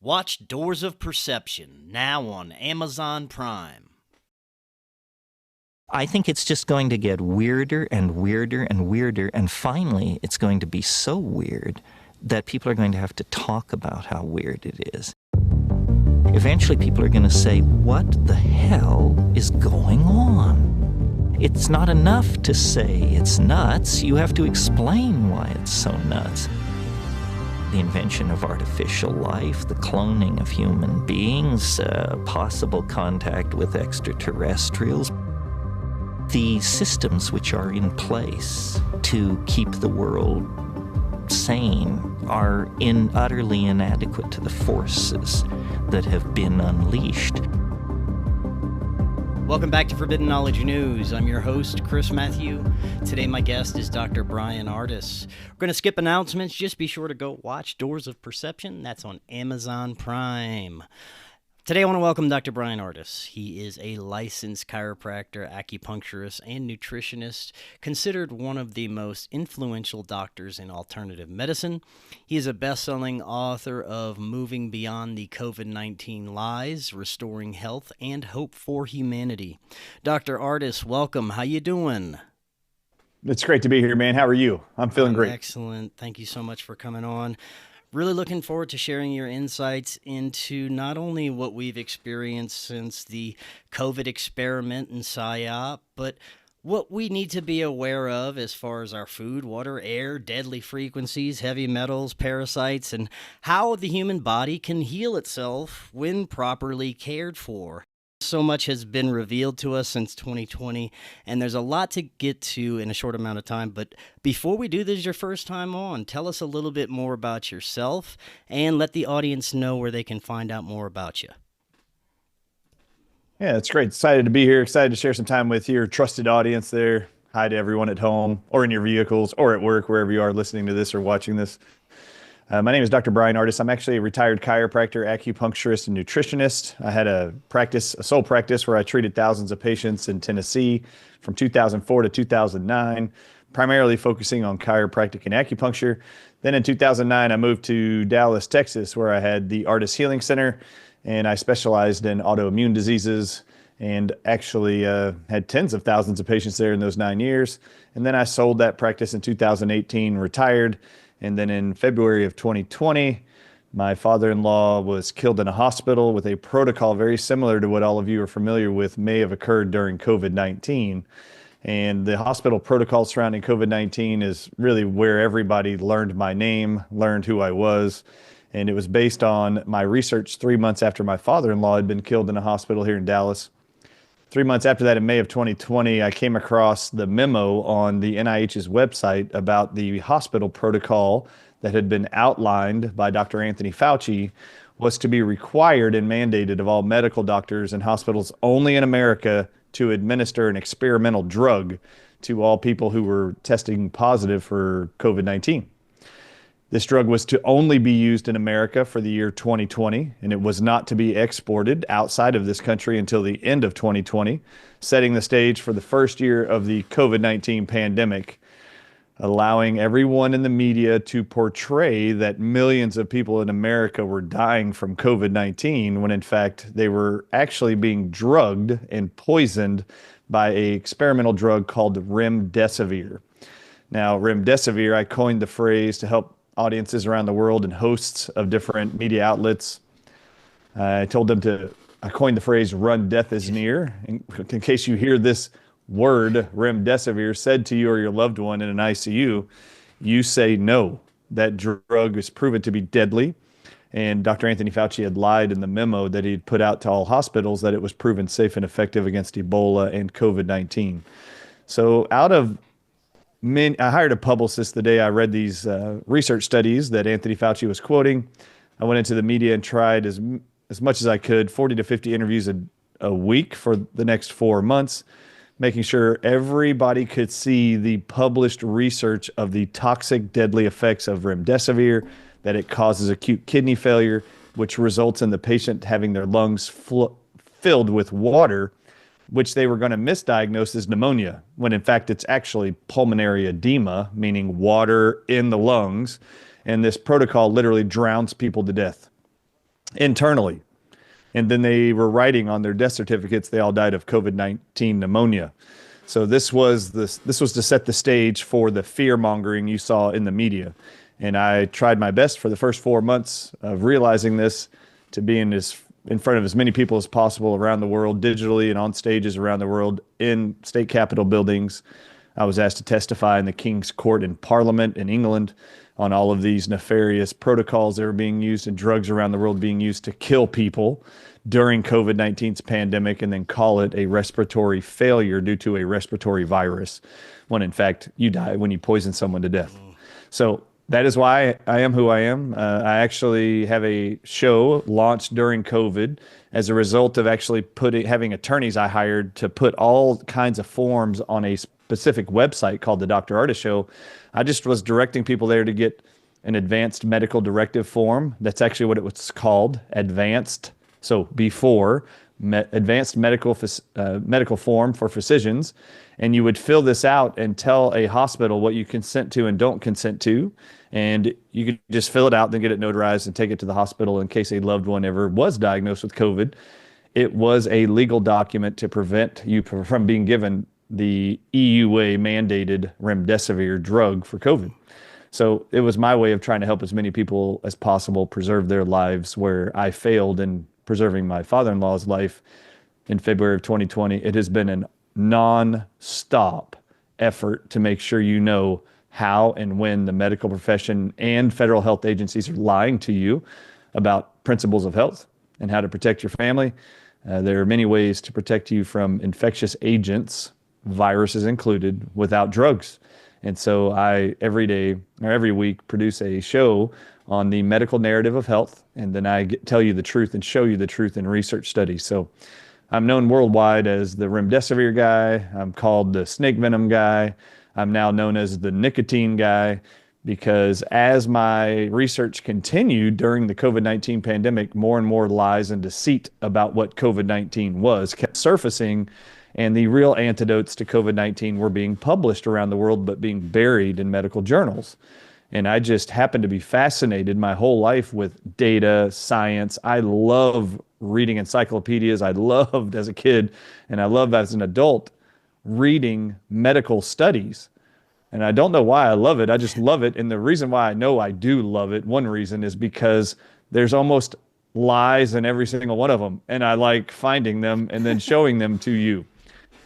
Watch Doors of Perception, now on Amazon Prime. I think it's just going to get weirder and weirder and weirder, and finally it's going to be so weird that people are going to have to talk about how weird it is. Eventually people are going to say, what the hell is going on? It's not enough to say it's nuts, you have to explain why it's so nuts. The invention of artificial life, the cloning of human beings, possible contact with extraterrestrials, the systems which are in place to keep the world sane are utterly inadequate to the forces that have been unleashed. Welcome back to Forbidden Knowledge News. I'm your host, Chris Matthew. Today my guest is Dr. Brian Ardis. We're going to skip announcements. Just be sure to go watch Doors of Perception. That's on Amazon Prime. Today I want to welcome Dr. Brian Ardis. He is a licensed chiropractor, acupuncturist, and nutritionist, considered one of the most influential doctors in alternative medicine. He is a best-selling author of Moving Beyond the COVID-19 Lies, Restoring Health and Hope for Humanity. Dr. Ardis, welcome. How you doing? It's great to be here, man. How are you? I'm feeling great. Excellent. Thank you so much for coming on. Really looking forward to sharing your insights into not only what we've experienced since the COVID experiment and PSYOP, but what we need to be aware of as far as our food, water, air, deadly frequencies, heavy metals, parasites, and how the human body can heal itself when properly cared for. So much has been revealed to us since 2020, and there's a lot to get to in a short amount of time. But before we do, this is your first time on. Tell us a little bit more about yourself and let the audience know where they can find out more about you. Yeah, it's great. Excited to be here. Excited to share some time with your trusted audience there. Hi to everyone at home or in your vehicles or at work, wherever you are listening to this or watching this. My name is Dr. Brian Ardis. I'm actually a retired chiropractor, acupuncturist, and nutritionist. I had a sole practice where I treated thousands of patients in Tennessee from 2004 to 2009, primarily focusing on chiropractic and acupuncture. Then in 2009, I moved to Dallas, Texas, where I had the Ardis Healing Center, and I specialized in autoimmune diseases and actually had tens of thousands of patients there in those 9 years. And then I sold that practice in 2018, retired. And then in February of 2020, my father-in-law was killed in a hospital with a protocol very similar to what all of you are familiar with may have occurred during COVID-19. And the hospital protocol surrounding COVID-19 is really where everybody learned my name, learned who I was. And it was based on my research 3 months after my father-in-law had been killed in a hospital here in Dallas. 3 months after that, in May of 2020, I came across the memo on the NIH's website about the hospital protocol that had been outlined by Dr. Anthony Fauci was to be required and mandated of all medical doctors and hospitals only in America to administer an experimental drug to all people who were testing positive for COVID-19. This drug was to only be used in America for the year 2020, and it was not to be exported outside of this country until the end of 2020, setting the stage for the first year of the COVID-19 pandemic, allowing everyone in the media to portray that millions of people in America were dying from COVID-19, when in fact they were actually being drugged and poisoned by an experimental drug called remdesivir. Now, remdesivir, I coined the phrase to help audiences around the world and hosts of different media outlets. I coined the phrase "run, death is near." In case you hear this word, remdesivir, said to you or your loved one in an ICU, you say no. That drug is proven to be deadly. And Dr. Anthony Fauci had lied in the memo that he'd put out to all hospitals that it was proven safe and effective against Ebola and COVID-19. So I hired a publicist the day I read these research studies that Anthony Fauci was quoting. I went into the media and tried as much as I could, 40 to 50 interviews a week for the next 4 months, making sure everybody could see the published research of the toxic, deadly effects of remdesivir, that it causes acute kidney failure, which results in the patient having their lungs filled with water, which they were going to misdiagnose as pneumonia, when in fact it's actually pulmonary edema, meaning water in the lungs. And this protocol literally drowns people to death. internally. And then they were writing on their death certificates, they all died of COVID-19 pneumonia. So this was to set the stage for the fear mongering you saw in the media. And I tried my best for the first 4 months of realizing this to be in front of as many people as possible around the world, digitally and on stages around the world, in state capitol buildings. I was asked to testify in the King's Court in Parliament in England on all of these nefarious protocols that were being used and drugs around the world being used to kill people during COVID-19's pandemic, and then call it a respiratory failure due to a respiratory virus, when in fact you die when you poison someone to death. So that is why I am who I am. I actually have a show launched during COVID as a result of actually having attorneys I hired to put all kinds of forms on a specific website called the Dr. Ardis Show. I just was directing people there to get an advanced medical directive form. That's actually what it was called, advanced. So before, advanced medical form for physicians. And you would fill this out and tell a hospital what you consent to and don't consent to. And you could just fill it out, then get it notarized and take it to the hospital in case a loved one ever was diagnosed with COVID. It was a legal document to prevent you from being given the EUA mandated remdesivir drug for COVID. So it was my way of trying to help as many people as possible preserve their lives, where I failed in preserving my father-in-law's life in February of 2020. It has been a non-stop effort to make sure you know how and when the medical profession and federal health agencies are lying to you about principles of health and how to protect your family. There are many ways to protect you from infectious agents, viruses included, without drugs. And so I, every day or every week, produce a show on the medical narrative of health. And then I tell you the truth and show you the truth in research studies. So I'm known worldwide as the remdesivir guy. I'm called the snake venom guy. I'm now known as the nicotine guy, because as my research continued during the COVID-19 pandemic, more and more lies and deceit about what COVID-19 was kept surfacing. And the real antidotes to COVID-19 were being published around the world, but being buried in medical journals. And I just happened to be fascinated my whole life with data, science. I love reading encyclopedias. I loved as a kid, and I love as an adult, reading medical studies. And I don't know why I love it. I just love it. And the reason why I know I do love it, one reason, is because there's almost lies in every single one of them. And I like finding them and then showing them to you,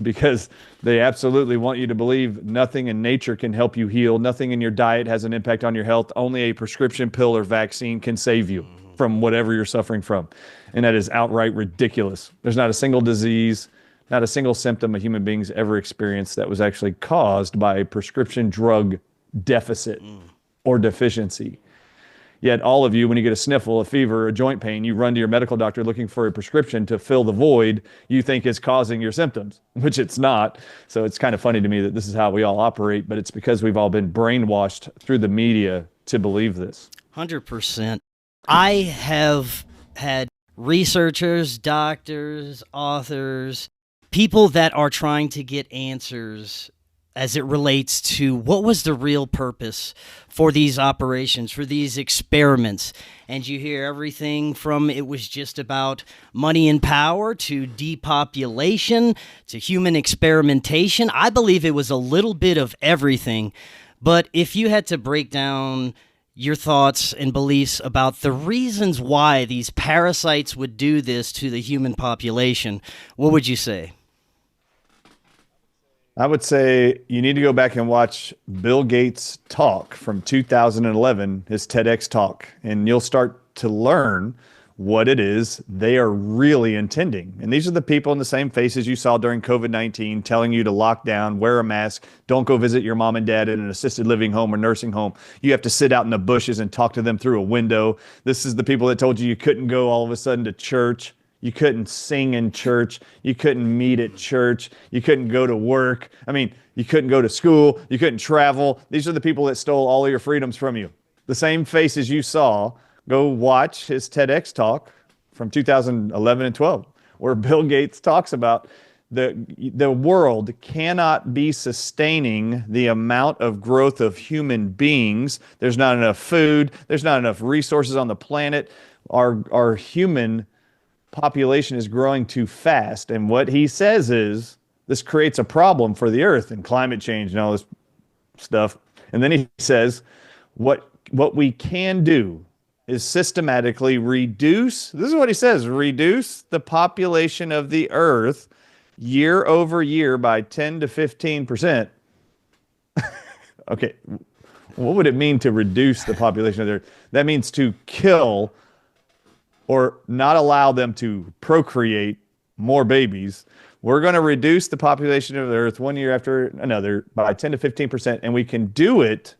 because they absolutely want you to believe nothing in nature can help you heal. Nothing in your diet has an impact on your health. Only a prescription pill or vaccine can save you from whatever you're suffering from. And that is outright ridiculous. There's not a single disease, not a single symptom a human being's ever experienced that was actually caused by a prescription drug deficit or deficiency. Yet all of you, when you get a sniffle, a fever, a joint pain, you run to your medical doctor looking for a prescription to fill the void you think is causing your symptoms, which it's not. So it's kind of funny to me that this is how we all operate, but it's because we've all been brainwashed through the media to believe this. 100%. I have had researchers, doctors, authors, people that are trying to get answers as it relates to what was the real purpose for these operations, for these experiments. And you hear everything from it was just about money and power to depopulation to human experimentation. I believe it was a little bit of everything. But if you had to break down your thoughts and beliefs about the reasons why these parasites would do this to the human population, what would you say? I would say you need to go back and watch Bill Gates' talk from 2011, his TEDx talk, and you'll start to learn what it is they are really intending. And these are the people in the same faces you saw during COVID-19 telling you to lock down, wear a mask, don't go visit your mom and dad in an assisted living home or nursing home. You have to sit out in the bushes and talk to them through a window. This is the people that told you couldn't go all of a sudden to church. You couldn't sing in church. You couldn't meet at church. You couldn't go to work. I mean, you couldn't go to school. You couldn't travel. These are the people that stole all of your freedoms from you. The same faces you saw. Go watch his TEDx talk from 2011 and 12, where Bill Gates talks about The world cannot be sustaining the amount of growth of human beings. There's not enough food. There's not enough resources on the planet. Our human population is growing too fast. And what he says is this creates a problem for the earth and climate change and all this stuff. And then he says, what we can do is systematically reduce, this is what he says, reduce the population of the earth year over year by 10 to 15%. Okay, what would it mean to reduce the population of the earth? That means to kill or not allow them to procreate more babies. We're going to reduce the population of the earth one year after another by 10 to 15%, and we can do it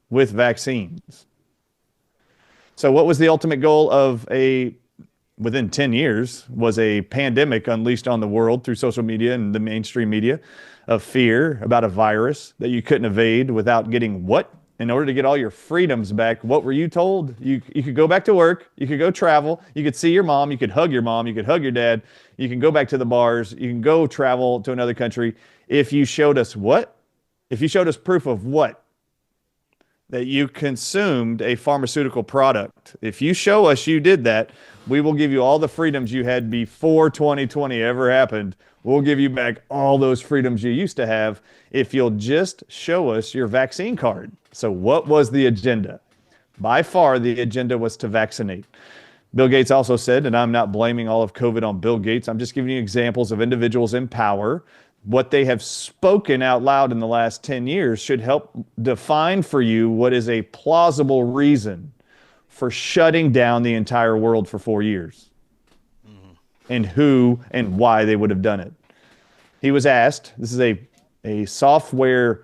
with vaccines. So what was the ultimate goal of within 10 years was a pandemic unleashed on the world through social media and the mainstream media of fear about a virus that you couldn't evade without getting what? In order to get all your freedoms back, what were you told? You could go back to work, you could go travel, you could see your mom, you could hug your mom, you could hug your dad, you can go back to the bars, you can go travel to another country. If you showed us what? If you showed us proof of what? That you consumed a pharmaceutical product. If you show us you did that, we will give you all the freedoms you had before 2020 ever happened. We'll give you back all those freedoms you used to have if you'll just show us your vaccine card. So what was the agenda? By far, the agenda was to vaccinate. Bill Gates also said, and I'm not blaming all of COVID on Bill Gates, I'm just giving you examples of individuals in power. What they have spoken out loud in the last 10 years should help define for you what is a plausible reason for shutting down the entire world for 4 years, and who and why they would have done it. He was asked, this is a software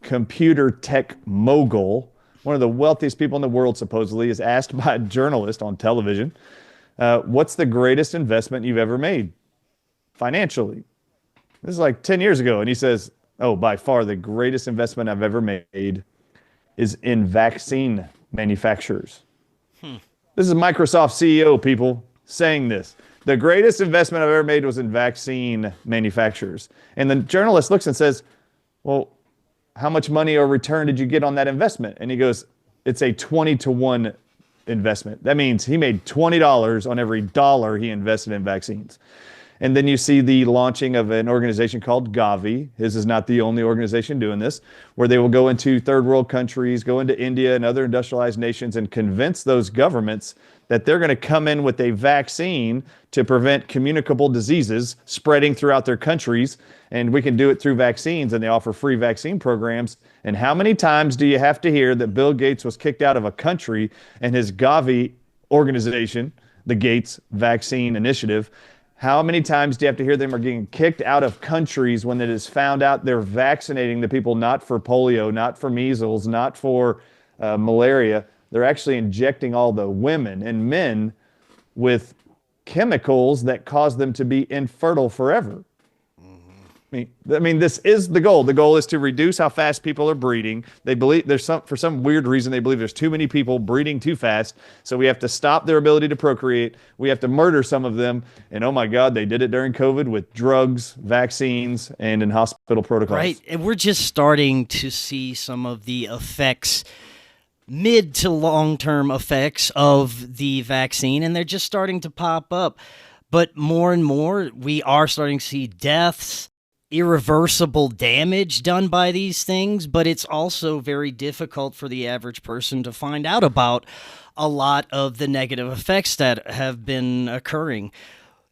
computer tech mogul, one of the wealthiest people in the world supposedly, is asked by a journalist on television, what's the greatest investment you've ever made financially? This is like 10 years ago. And he says, oh, by far the greatest investment I've ever made is in vaccine manufacturers. This is Microsoft CEO, people, saying this. The greatest investment I've ever made was in vaccine manufacturers. And the journalist looks and says, well, how much money or return did you get on that investment? And he goes, it's a 20-to-1 investment. That means he made $20 on every dollar he invested in vaccines. And then you see the launching of an organization called Gavi. His is not the only organization doing this, where they will go into third world countries, go into India and other industrialized nations and convince those governments that they're going to come in with a vaccine to prevent communicable diseases spreading throughout their countries. And we can do it through vaccines, and they offer free vaccine programs. And how many times do you have to hear that Bill Gates was kicked out of a country and his Gavi organization, the Gates Vaccine Initiative, how many times do you have to hear them are getting kicked out of countries when it is found out they're vaccinating the people not for polio, not for measles, not for malaria? They're actually injecting all the women and men with chemicals that cause them to be infertile forever. I mean, this is the goal. The goal is to reduce how fast people are breeding. They believe for some weird reason, they believe there's too many people breeding too fast. So we have to stop their ability to procreate. We have to murder some of them. And oh my God, they did it during COVID with drugs, vaccines, and in hospital protocols. Right. And we're just starting to see some of the effects, mid to long-term effects of the vaccine, and they're just starting to pop up. But more and more, we are starting to see deaths, irreversible damage done by these things, but it's also very difficult for the average person to find out about a lot of the negative effects that have been occurring.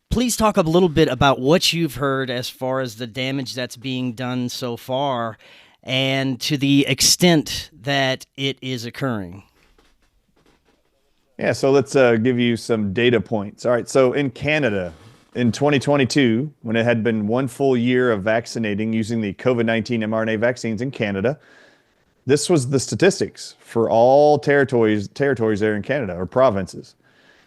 Please talk a little bit about what you've heard as far as the damage that's being done so far and to the extent that it is occurring. Yeah, so let's give you some data points. All right, so in Canada, in 2022, when it had been one full year of vaccinating using the COVID-19 mRNA vaccines in Canada, this was the statistics for all territories there in Canada, or provinces.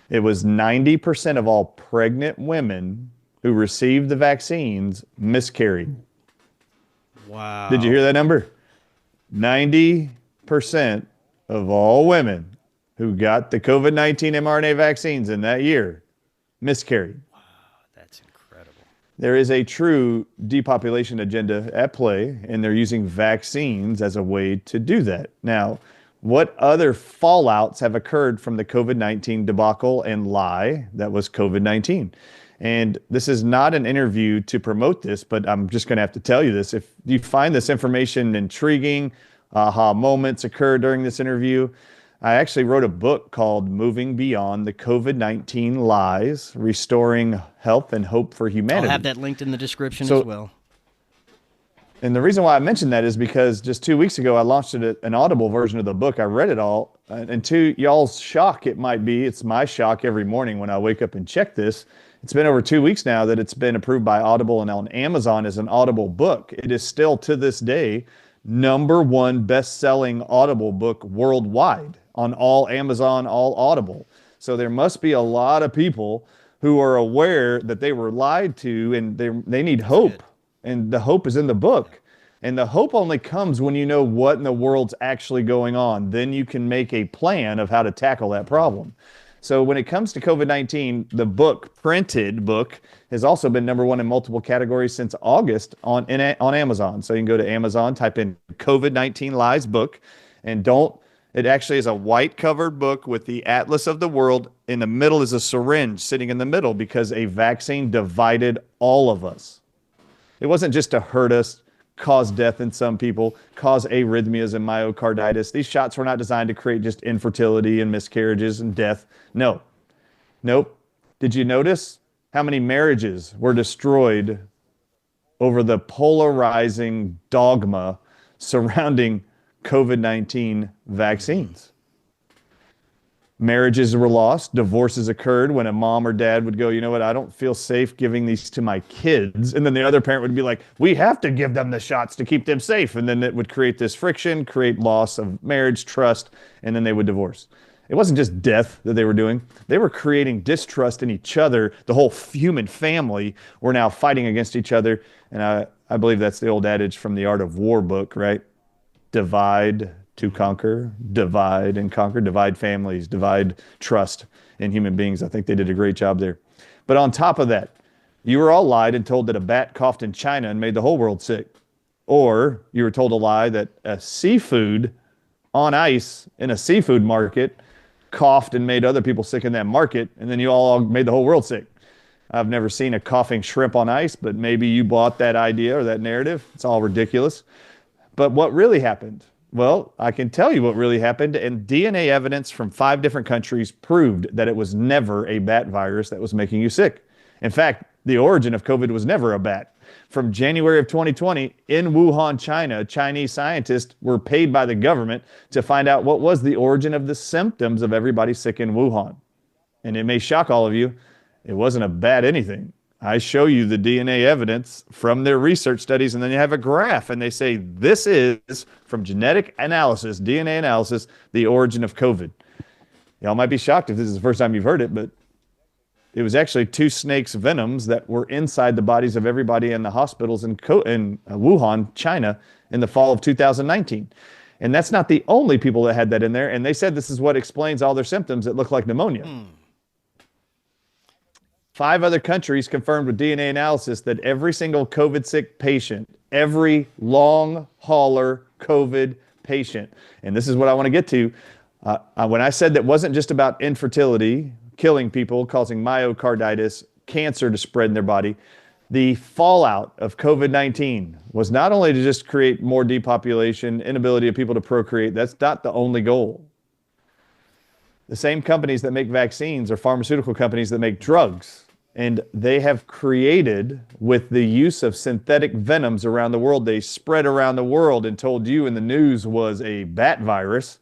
It was 90% of all pregnant women who received the vaccines miscarried. Wow. Did you hear that number? 90% of all women who got the COVID-19 mRNA vaccines in that year miscarried. That's incredible. There is a true depopulation agenda at play, and they're using vaccines as a way to do that. Now, what other fallouts have occurred from the COVID-19 debacle and lie that was COVID-19? And this is not an interview to promote this, but I'm just going to have to tell you this. If you find this information intriguing, aha moments occur during this interview, I actually wrote a book called Moving Beyond the COVID-19 Lies, Restoring Health and Hope for Humanity. I'll have that linked in the description So- as well. And the reason why I mentioned that is because just 2 weeks ago, I launched an Audible version of the book. I read it all. And to y'all's shock, it might be, it's my shock every morning when I wake up and check this. It's been over 2 weeks now that it's been approved by Audible and on Amazon as an Audible book. It is still to this day #1 best-selling Audible book worldwide on all Amazon, all Audible. So there must be a lot of people who are aware that they were lied to, and they need hope. And the hope is in the book. And the hope only comes when you know what in the world's actually going on. Then you can make a plan of how to tackle that problem. So when it comes to COVID-19, the book, printed book, has also been #1 in multiple categories since August on Amazon. So you can go to Amazon, type in COVID-19 Lies book, and it actually is a white covered book with the atlas of the world. In the middle is a syringe sitting in the middle because a vaccine divided all of us. It wasn't just to hurt us, cause death in some people, cause arrhythmias and myocarditis. These shots were not designed to create just infertility and miscarriages and death. No. Nope. Did you notice how many marriages were destroyed over the polarizing dogma surrounding COVID-19 vaccines? Marriages were lost. Divorces occurred when a mom or dad would go, you know what, I don't feel safe giving these to my kids. And then the other parent would be like, we have to give them the shots to keep them safe. And then it would create this friction, create loss of marriage, trust, and then they would divorce. It wasn't just death that they were doing. They were creating distrust in each other. The whole human family were now fighting against each other. And I believe that's the old adage from the Art of War book, right? Divide to conquer, divide and conquer, divide families, divide trust in human beings. I think they did a great job there. But on top of that, you were all lied and told that a bat coughed in China and made the whole world sick. Or you were told a lie that a seafood on ice in a seafood market coughed and made other people sick in that market, and then you all made the whole world sick. I've never seen a coughing shrimp on ice, but maybe you bought that idea or that narrative. It's all ridiculous. But what really happened? Well, I can tell you what really happened, and DNA evidence from 5 different countries proved that it was never a bat virus that was making you sick. In fact, the origin of COVID was never a bat. From January of 2020, in Wuhan, China, Chinese scientists were paid by the government to find out what was the origin of the symptoms of everybody sick in Wuhan. And it may shock all of you, it wasn't a bat anything. I show you the DNA evidence from their research studies, and then you have a graph, and they say this is, from genetic analysis, DNA analysis, the origin of COVID. Y'all might be shocked if this is the first time you've heard it, but it was actually 2 snakes' venoms that were inside the bodies of everybody in the hospitals in Wuhan, China, in the fall of 2019. And that's not the only people that had that in there, and they said this is what explains all their symptoms that look like pneumonia. 5 other countries confirmed with DNA analysis that every single COVID sick patient, every long hauler COVID patient, and this is what I want to get to. When I said that wasn't just about infertility, killing people, causing myocarditis, cancer to spread in their body, the fallout of COVID-19 was not only to just create more depopulation, inability of people to procreate. That's not the only goal. The same companies that make vaccines are pharmaceutical companies that make drugs. And they have created, with the use of synthetic venoms around the world, they spread around the world and told you in the news was a bat virus.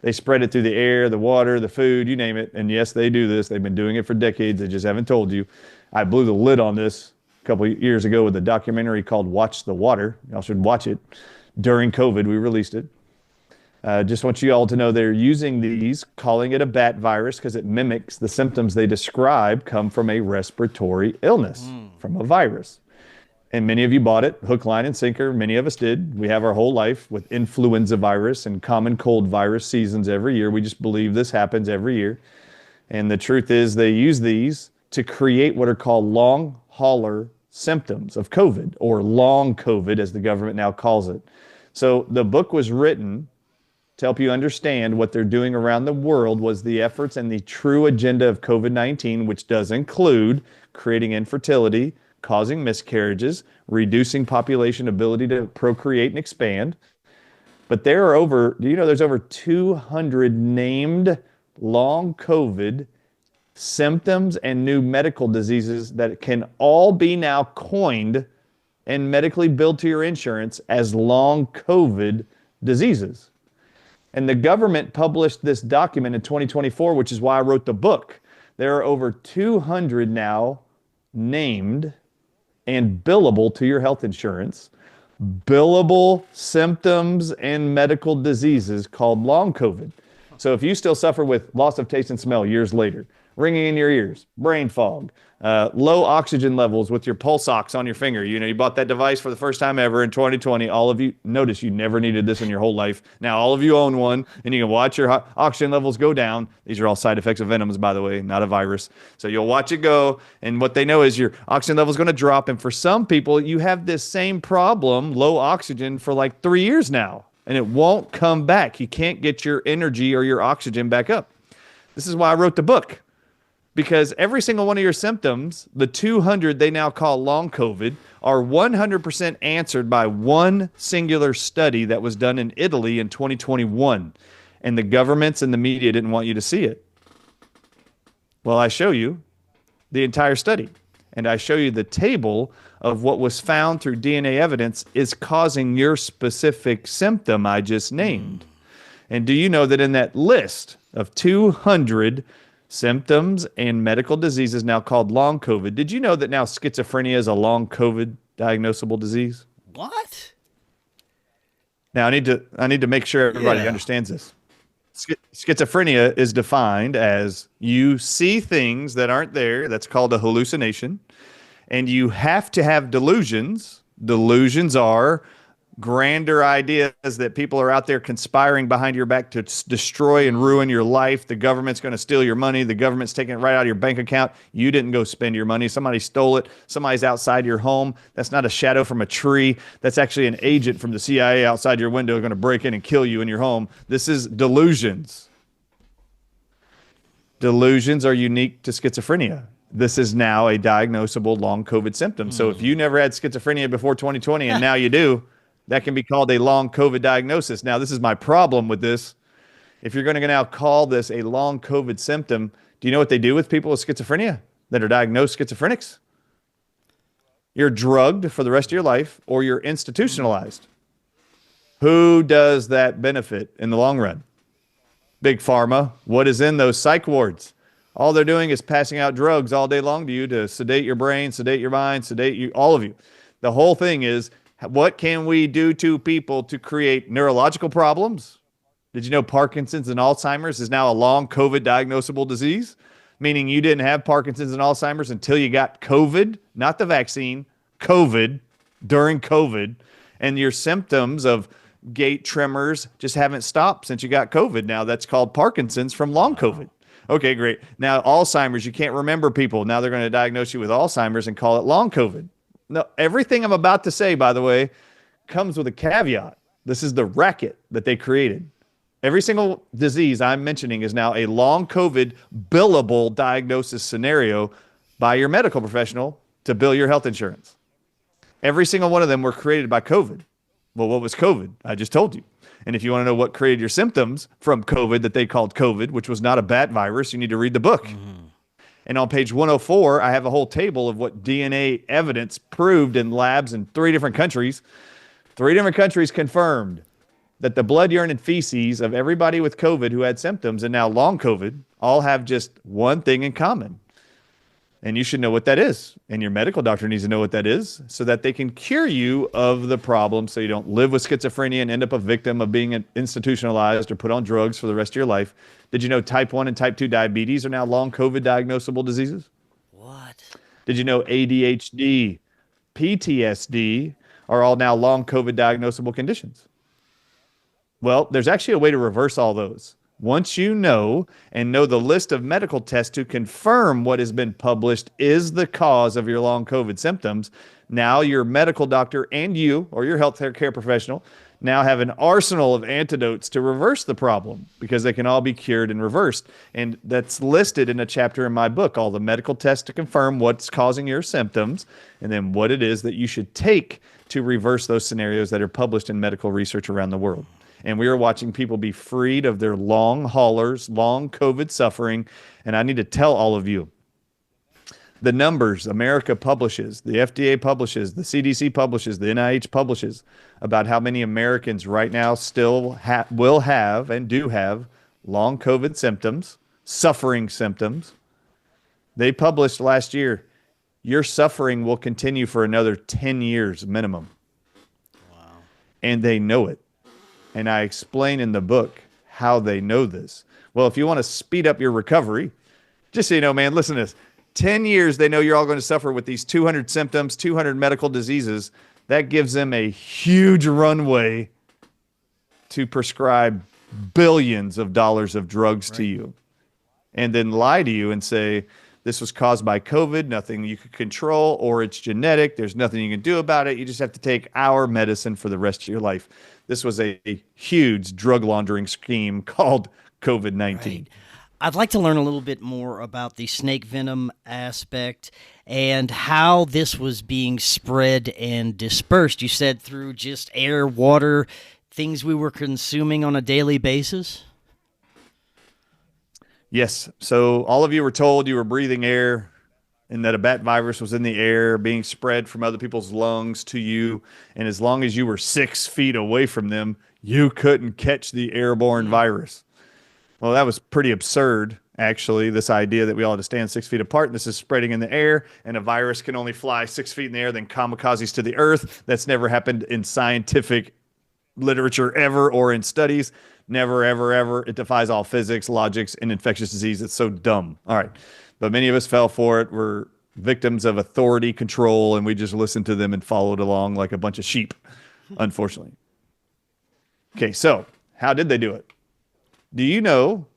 They spread it through the air, the water, the food, you name it. And yes, they do this. They've been doing it for decades. They just haven't told you. I blew the lid on this a couple of years ago with a documentary called Watch the Water. Y'all should watch it. During COVID, we released it. Just want you all to know they're using these, calling it a bat virus because it mimics the symptoms they describe come from a respiratory illness, from a virus. And many of you bought it, hook, line, and sinker. Many of us did. We have our whole life with influenza virus and common cold virus seasons every year. We just believe this happens every year. And the truth is they use these to create what are called long hauler symptoms of COVID, or long COVID, as the government now calls it. So the book was written to help you understand what they're doing around the world, was the efforts and the true agenda of COVID-19, which does include creating infertility, causing miscarriages, reducing population ability to procreate and expand. But there are over, do you know there's over 200 named long COVID symptoms and new medical diseases that can all be now coined and medically billed to your insurance as long COVID diseases. And the government published this document in 2024, which is why I wrote the book. There are over 200 now named and billable to your health insurance, billable symptoms and medical diseases called long COVID. So if you still suffer with loss of taste and smell years later, ringing in your ears, brain fog, low oxygen levels with your pulse ox on your finger. You know, you bought that device for the first time ever in 2020. All of you, notice you never needed this in your whole life. Now all of you own one, and you can watch your oxygen levels go down. These are all side effects of Venoms, by the way, not a virus. So you'll watch it go, and what they know is your oxygen level is going to drop. And for some people, you have this same problem, low oxygen, for like 3 years now, and it won't come back. You can't get your energy or your oxygen back up. This is why I wrote the book. Because every single one of your symptoms, the 200 they now call long COVID, are 100% answered by one singular study that was done in Italy in 2021. And the governments and the media didn't want you to see it. Well, I show you the entire study. And I show you the table of what was found through DNA evidence is causing your specific symptom I just named. And do you know that in that list of 200 symptoms and medical diseases now called long COVID, did you know that now schizophrenia is a long COVID diagnosable disease? What? Now I need to make sure everybody understands this. Schizophrenia is defined as you see things that aren't there. That's called a hallucination. And you have to have delusions. Delusions are grander ideas that people are out there conspiring behind your back to destroy and ruin your life. The government's going to steal your money. The government's taking it right out of your bank account. You didn't go spend your money. Somebody stole it. Somebody's outside your home. That's not a shadow from a tree. That's actually an agent from the CIA outside your window going to break in and kill you in your home. This is delusions. Delusions are unique to schizophrenia. This is now a diagnosable long COVID symptom. So if you never had schizophrenia before 2020 and now you do, that can be called a long COVID diagnosis. Now, this is my problem with this. If you're going to now call this a long COVID symptom, do you know what they do with people with schizophrenia that are diagnosed schizophrenics? You're drugged for the rest of your life, or you're institutionalized. Who does that benefit in the long run? Big Pharma. What is in those psych wards? All they're doing is passing out drugs all day long to you to sedate your brain, sedate your mind, sedate you, all of you. The whole thing is, what can we do to people to create neurological problems? Did you know Parkinson's and Alzheimer's is now a long COVID diagnosable disease? Meaning you didn't have Parkinson's and Alzheimer's until you got COVID, not the vaccine, COVID, during COVID. And your symptoms of gait tremors just haven't stopped since you got COVID. Now that's called Parkinson's from long COVID. Okay, great. Now Alzheimer's, you can't remember people. Now they're going to diagnose you with Alzheimer's and call it long COVID. No, everything I'm about to say, by the way, comes with a caveat. This is the racket that they created. Every single disease I'm mentioning is now a long COVID billable diagnosis scenario by your medical professional to bill your health insurance. Every single one of them were created by COVID. Well, what was COVID? I just told you. And if you want to know what created your symptoms from COVID that they called COVID, which was not a bat virus, you need to read the book. And on page 104, I have a whole table of what DNA evidence proved in labs in 3 different countries. 3 different countries confirmed that the blood, urine, and feces of everybody with COVID who had symptoms and now long COVID all have just one thing in common. And you should know what that is. And your medical doctor needs to know what that is so that they can cure you of the problem so you don't live with schizophrenia and end up a victim of being institutionalized or put on drugs for the rest of your life. Did you know type 1 and type 2 diabetes are now long COVID diagnosable diseases? What? Did you know ADHD, PTSD are all now long COVID diagnosable conditions? Well, there's actually a way to reverse all those. Once you know and know the list of medical tests to confirm what has been published is the cause of your long COVID symptoms, now your medical doctor and you or your healthcare care professional now have an arsenal of antidotes to reverse the problem because they can all be cured and reversed. And that's listed in a chapter in my book, all the medical tests to confirm what's causing your symptoms and then what it is that you should take to reverse those scenarios that are published in medical research around the world. And we are watching people be freed of their long haulers, long COVID suffering. And I need to tell all of you, the numbers America publishes, the FDA publishes, the CDC publishes, the NIH publishes about how many Americans right now still will have and do have long COVID symptoms, suffering symptoms. They published last year, your suffering will continue for another 10 years minimum. Wow. And they know it. And I explain in the book how they know this. Well, if you want to speed up your recovery, just so you know, man, listen to this. 10 years, they know you're all going to suffer with these 200 symptoms, 200 medical diseases. That gives them a huge runway to prescribe billions of dollars of drugs to you and then lie to you and say, this was caused by COVID, nothing you could control, or it's genetic. There's nothing you can do about it. You just have to take our medicine for the rest of your life. This was a huge drug laundering scheme called COVID-19. Right. I'd like to learn a little bit more about the snake venom aspect and how this was being spread and dispersed. You said through just air, water, things we were consuming on a daily basis? Yes. So all of you were told you were breathing air and that a bat virus was in the air being spread from other people's lungs to you. And as long as you were 6 feet away from them, you couldn't catch the airborne virus. Well, that was pretty absurd, actually, this idea that we all had to stand 6 feet apart. And this is spreading in the air, and a virus can only fly 6 feet in the air, then kamikazes to the earth. That's never happened in scientific literature ever or in studies. Never, ever, ever. It defies all physics, logics, and infectious disease. It's so dumb. All right. But many of us fell for it. We're victims of authority control, and we just listened to them and followed along like a bunch of sheep, unfortunately. Okay, so how did they do it? Do you know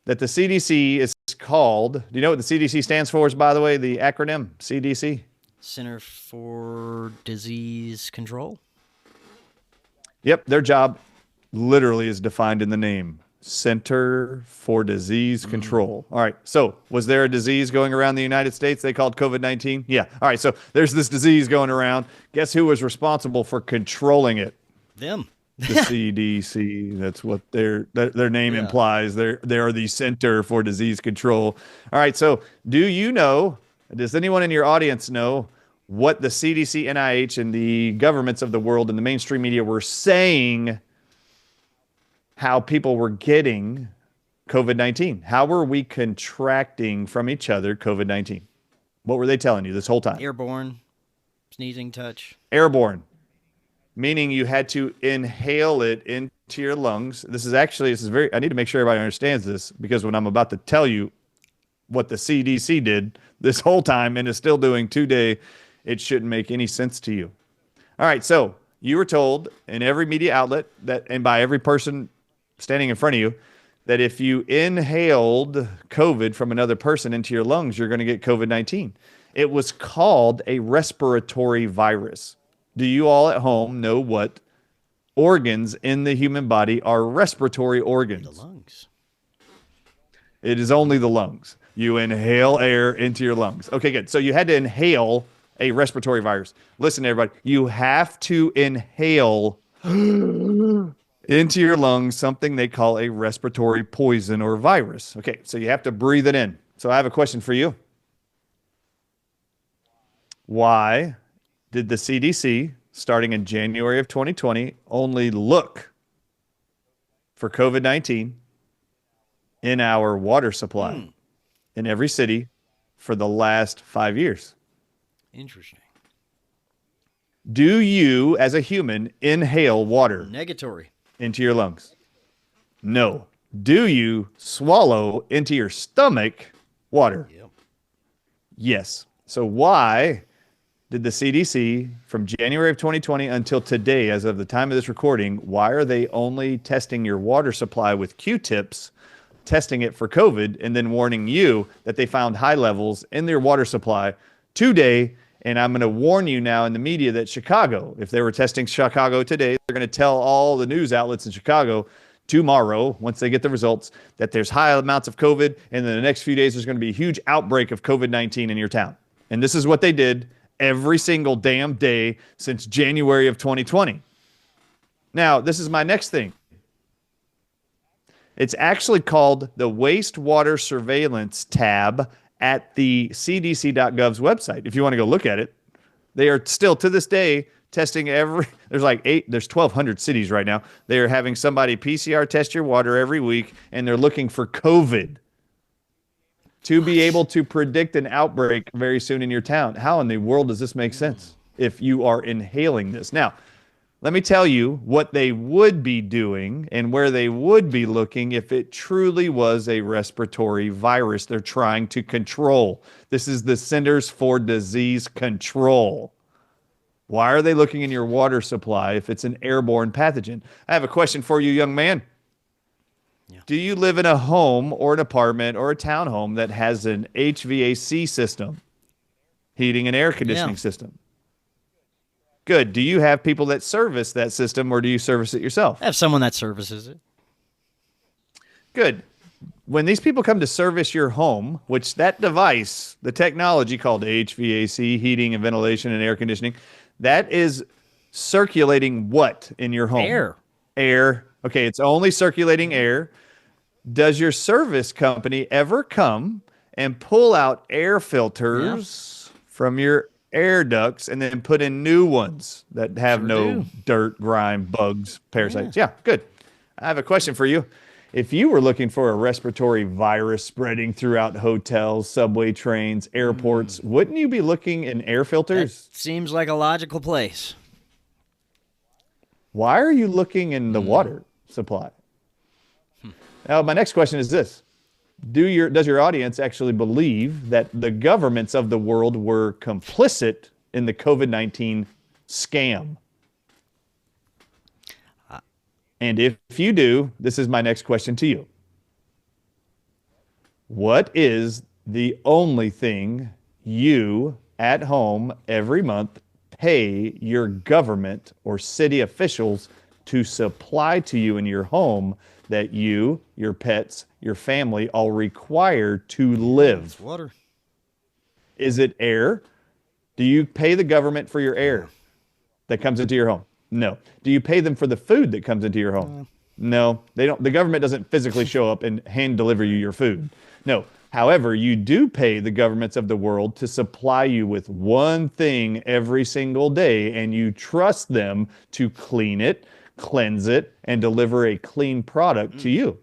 that the CDC is called, do you know what the CDC stands for, by the way, the acronym CDC? Center for Disease Control? Yep, their job literally is defined in the name, Center for Disease Control. All right, so was there a disease going around the United States they called COVID-19? Yeah, all right, so there's this disease going around. Guess who was responsible for controlling it? Them. The CDC, that's what their name implies. They are the Center for Disease Control. All right, so do you know, does anyone in your audience know what the CDC, NIH, and the governments of the world and the mainstream media were saying how people were getting COVID-19? How were we contracting from each other COVID-19? What were they telling you this whole time? Airborne, sneezing, touch. Airborne. Meaning you had to inhale it into your lungs. This is very, I need to make sure everybody understands this because when I'm about to tell you what the CDC did this whole time and is still doing today, it shouldn't make any sense to you. All right, so you were told in every media outlet that, and by every person standing in front of you, that if you inhaled COVID from another person into your lungs, you're going to get COVID-19. It was called a respiratory virus. Do you all at home know what organs in the human body are respiratory organs? The lungs. It is only the lungs. You inhale air into your lungs. Okay, good. So you had to inhale a respiratory virus. Listen, everybody, you have to inhale into your lungs something they call a respiratory poison or virus. Okay, so you have to breathe it in. So I have a question for you. Why did the CDC, starting in January of 2020, only look for COVID-19 in our water supply in every city for the last 5 years? Interesting. Do you, as a human, inhale water Negatory. into your lungs? No. Do you swallow into your stomach water? Yep. Yes. So why did the CDC, from January of 2020 until today, as of the time of this recording, why are they only testing your water supply with Q-tips testing it for COVID and then warning you that they found high levels in their water supply today. And I'm going to warn you now in the media that Chicago, if they were testing Chicago today, they're going to tell all the news outlets in Chicago tomorrow, once they get the results, that there's high amounts of COVID. And in the next few days, there's going to be a huge outbreak of COVID-19 in your town. And this is what they did every single damn day since January of 2020. Now, this is my next thing. It's actually called the Wastewater Surveillance tab at the cdc.gov's website. If you want to go look at it, they are still to this day testing there's 1,200 cities right now. They are having somebody PCR test your water every week, and they're looking for COVID to be able to predict an outbreak very soon in your town. How in the world does this make sense if you are inhaling this? Now, let me tell you what they would be doing and where they would be looking if it truly was a respiratory virus they're trying to control. This is the Centers for Disease Control. Why are they looking in your water supply if it's an airborne pathogen? I have a question for you, young man. Yeah. Do you live in a home or an apartment or a townhome that has an HVAC system, heating and air conditioning system? Good. Do you have people that service that system, or do you service it yourself? I have someone that services it. Good. When these people come to service your home, which that device, the technology called HVAC, heating and ventilation and air conditioning, that is circulating what in your home? Air. Air. Okay, it's only circulating air. Does your service company ever come and pull out air filters from your air ducts and then put in new ones that have dirt, grime, bugs, parasites? Yeah, good. I have a question for you. If you were looking for a respiratory virus spreading throughout hotels, subway trains, airports, wouldn't you be looking in air filters? That seems like a logical place. Why are you looking in the water supply? Now, my next question is this. Does your audience actually believe that the governments of the world were complicit in the COVID-19 scam? And if you do, this is my next question to you. What is the only thing you at home every month pay your government or city officials to supply to you in your home that you, your pets, your family all require to live? It's water. Is it air? Do you pay the government for your air that comes into your home? No. Do you pay them for the food that comes into your home? No, they don't. The government doesn't physically show up and hand deliver you your food. No. However, you do pay the governments of the world to supply you with one thing every single day, and you trust them to clean it, cleanse it, and deliver a clean product to you.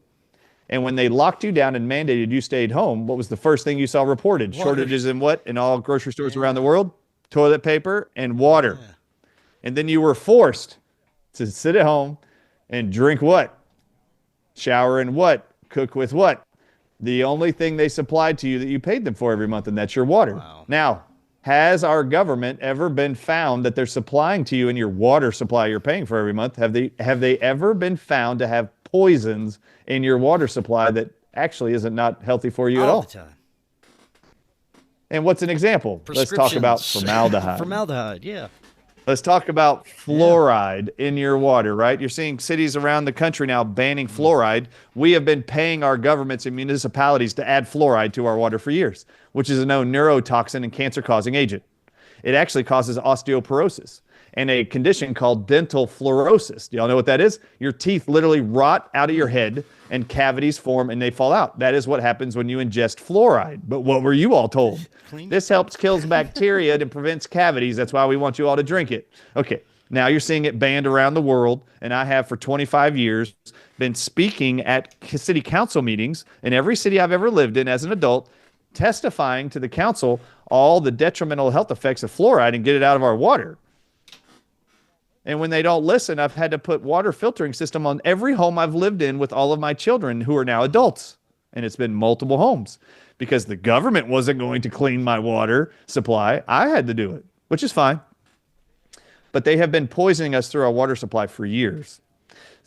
And when they locked you down and mandated you stayed home, what was the first thing you saw reported? Water. Shortages in what? In all grocery stores around the world? Toilet paper and water. Yeah. And then you were forced to sit at home and drink what? Shower in what? Cook with what? The only thing they supplied to you that you paid them for every month, and that's your water. Wow. Now, has our government ever been found that they're supplying to you in your water supply you're paying for every month? Have they ever been found to have poisons in your water supply that actually isn't not healthy for you at all? All the time. And what's an example? Let's talk about formaldehyde. Formaldehyde, yeah. Let's talk about fluoride in your water, right? You're seeing cities around the country now banning fluoride. We have been paying our governments and municipalities to add fluoride to our water for years, which is a known neurotoxin and cancer-causing agent. It actually causes osteoporosis and a condition called dental fluorosis. Do y'all know what that is? Your teeth literally rot out of your head and cavities form and they fall out. That is what happens when you ingest fluoride. But what were you all told? This helps kills bacteria and prevents cavities. That's why we want you all to drink it. Okay, now you're seeing it banned around the world, and I have for 25 years been speaking at city council meetings in every city I've ever lived in as an adult, testifying to the council all the detrimental health effects of fluoride and get it out of our water. And when they don't listen, I've had to put water filtering system on every home I've lived in with all of my children who are now adults. And it's been multiple homes because the government wasn't going to clean my water supply. I had to do it, which is fine. But they have been poisoning us through our water supply for years.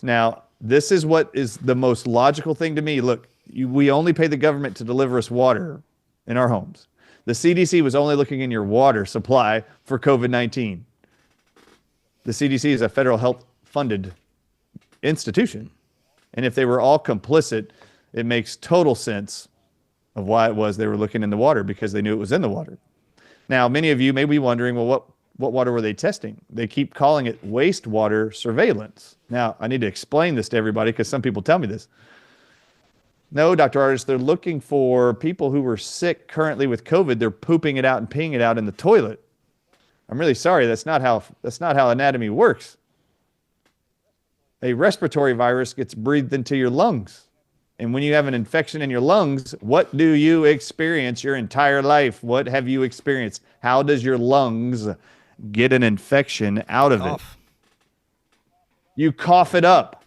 Now, this is what is the most logical thing to me. Look, We only pay the government to deliver us water in our homes. The CDC was only looking in your water supply for COVID-19. The CDC is a federal health funded institution. And if they were all complicit, it makes total sense of why it was they were looking in the water, because they knew it was in the water. Now, many of you may be wondering, well, what water were they testing? They keep calling it wastewater surveillance. Now, I need to explain this to everybody because some people tell me this. No, Dr. Ardis, they're looking for people who were sick currently with COVID. They're pooping it out and peeing it out in the toilet. I'm really sorry. That's not how anatomy works. A respiratory virus gets breathed into your lungs. And when you have an infection in your lungs, what do you experience your entire life? What have you experienced? How does your lungs get an infection out of it? You cough it up.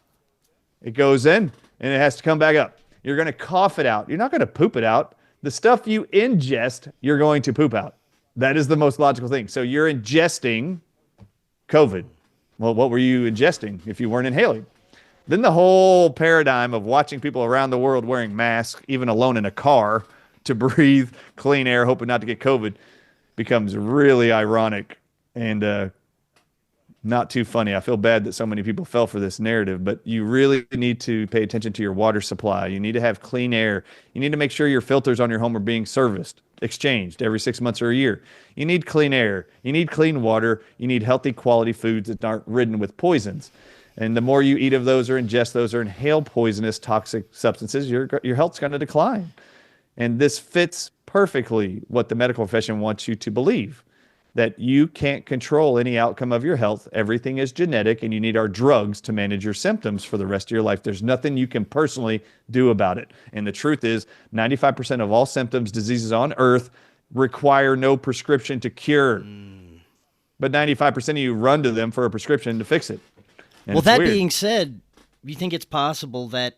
It goes in and it has to come back up. You're going to cough it out. You're not going to poop it out. The stuff you ingest, you're going to poop out. That is the most logical thing. So you're ingesting COVID. Well, what were you ingesting if you weren't inhaling? Then the whole paradigm of watching people around the world wearing masks, even alone in a car, to breathe clean air, hoping not to get COVID, becomes really ironic and not too funny. I feel bad that so many people fell for this narrative, but you really need to pay attention to your water supply. You need to have clean air. You need to make sure your filters on your home are being serviced, exchanged every 6 months or a year. You need clean air. You need clean water. You need healthy quality foods that aren't ridden with poisons. And the more you eat of those or ingest those or inhale poisonous toxic substances, your health's going to decline. And this fits perfectly what the medical profession wants you to believe, that you can't control any outcome of your health. Everything is genetic, and you need our drugs to manage your symptoms for the rest of your life. There's nothing you can personally do about it. And the truth is, 95% of all symptoms, diseases on earth require no prescription to cure. But 95% of you run to them for a prescription to fix it. And well, that being said, you think it's possible that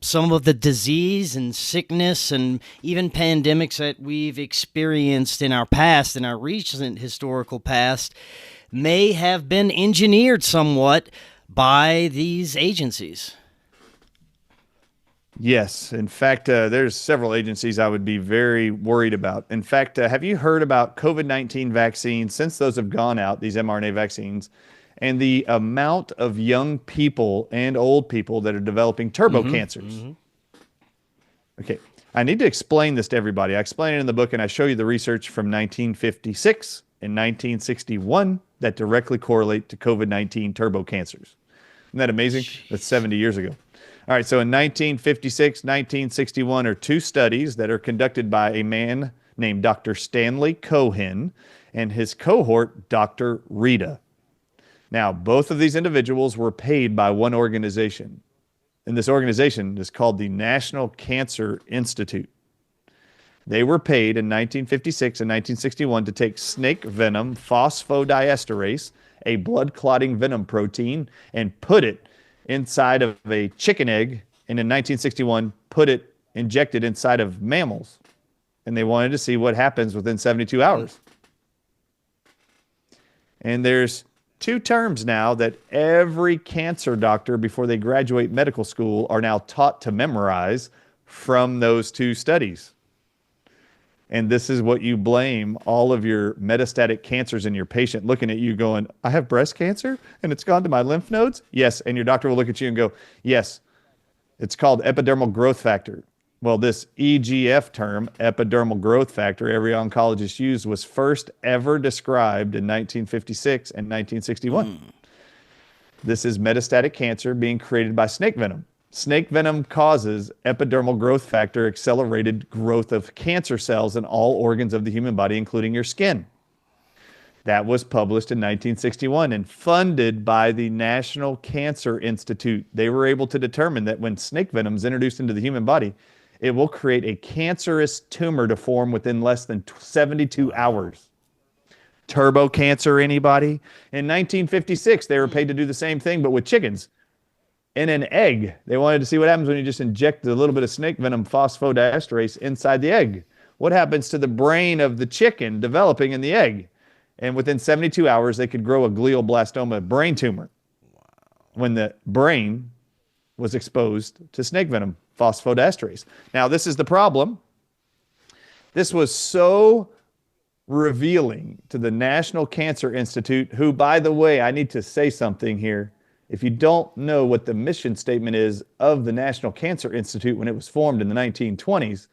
some of the disease and sickness and even pandemics that we've experienced in our past, in our recent historical past, may have been engineered somewhat by these agencies? Yes. In fact, there's several agencies I would be very worried about. In fact, have you heard about COVID-19 vaccines? Since those have gone out, these mRNA vaccines, and the amount of young people and old people that are developing turbo cancers. Okay, I need to explain this to everybody. I explain it in the book, and I show you the research from 1956 and 1961 that directly correlate to COVID-19 turbo cancers. Isn't that amazing? That's 70 years ago. All right, so in 1956, 1961 are two studies that are conducted by a man named Dr. Stanley Cohen and his cohort, Dr. Rita. Now, both of these individuals were paid by one organization, and this organization is called the National Cancer Institute. They were paid in 1956 and 1961 to take snake venom phosphodiesterase, a blood-clotting venom protein, and put it inside of a chicken egg, and in 1961, inject it inside of mammals. And they wanted to see what happens within 72 hours. And there's two terms now that every cancer doctor before they graduate medical school are now taught to memorize from those two studies. And this is what you blame all of your metastatic cancers in your patient looking at you going, I have breast cancer and it's gone to my lymph nodes? Yes. And your doctor will look at you and go, yes, it's called epidermal growth factor. Well, this EGF term, epidermal growth factor, every oncologist used, was first ever described in 1956 and 1961. This is metastatic cancer being created by snake venom. Snake venom causes epidermal growth factor accelerated growth of cancer cells in all organs of the human body, including your skin. That was published in 1961 and funded by the National Cancer Institute. They were able to determine that when snake venom is introduced into the human body, it will create a cancerous tumor to form within less than 72 hours. Turbo cancer, anybody? In 1956, they were paid to do the same thing, but with chickens. In an egg. They wanted to see what happens when you just inject a little bit of snake venom phosphodiesterase inside the egg. What happens to the brain of the chicken developing in the egg? And within 72 hours, they could grow a glioblastoma brain tumor. When the brain was exposed to snake venom phosphodiesterase. Now, this is the problem. This was so revealing to the National Cancer Institute, who, by the way, I need to say something here. If you don't know what the mission statement is of the National Cancer Institute when it was formed in the 1920s,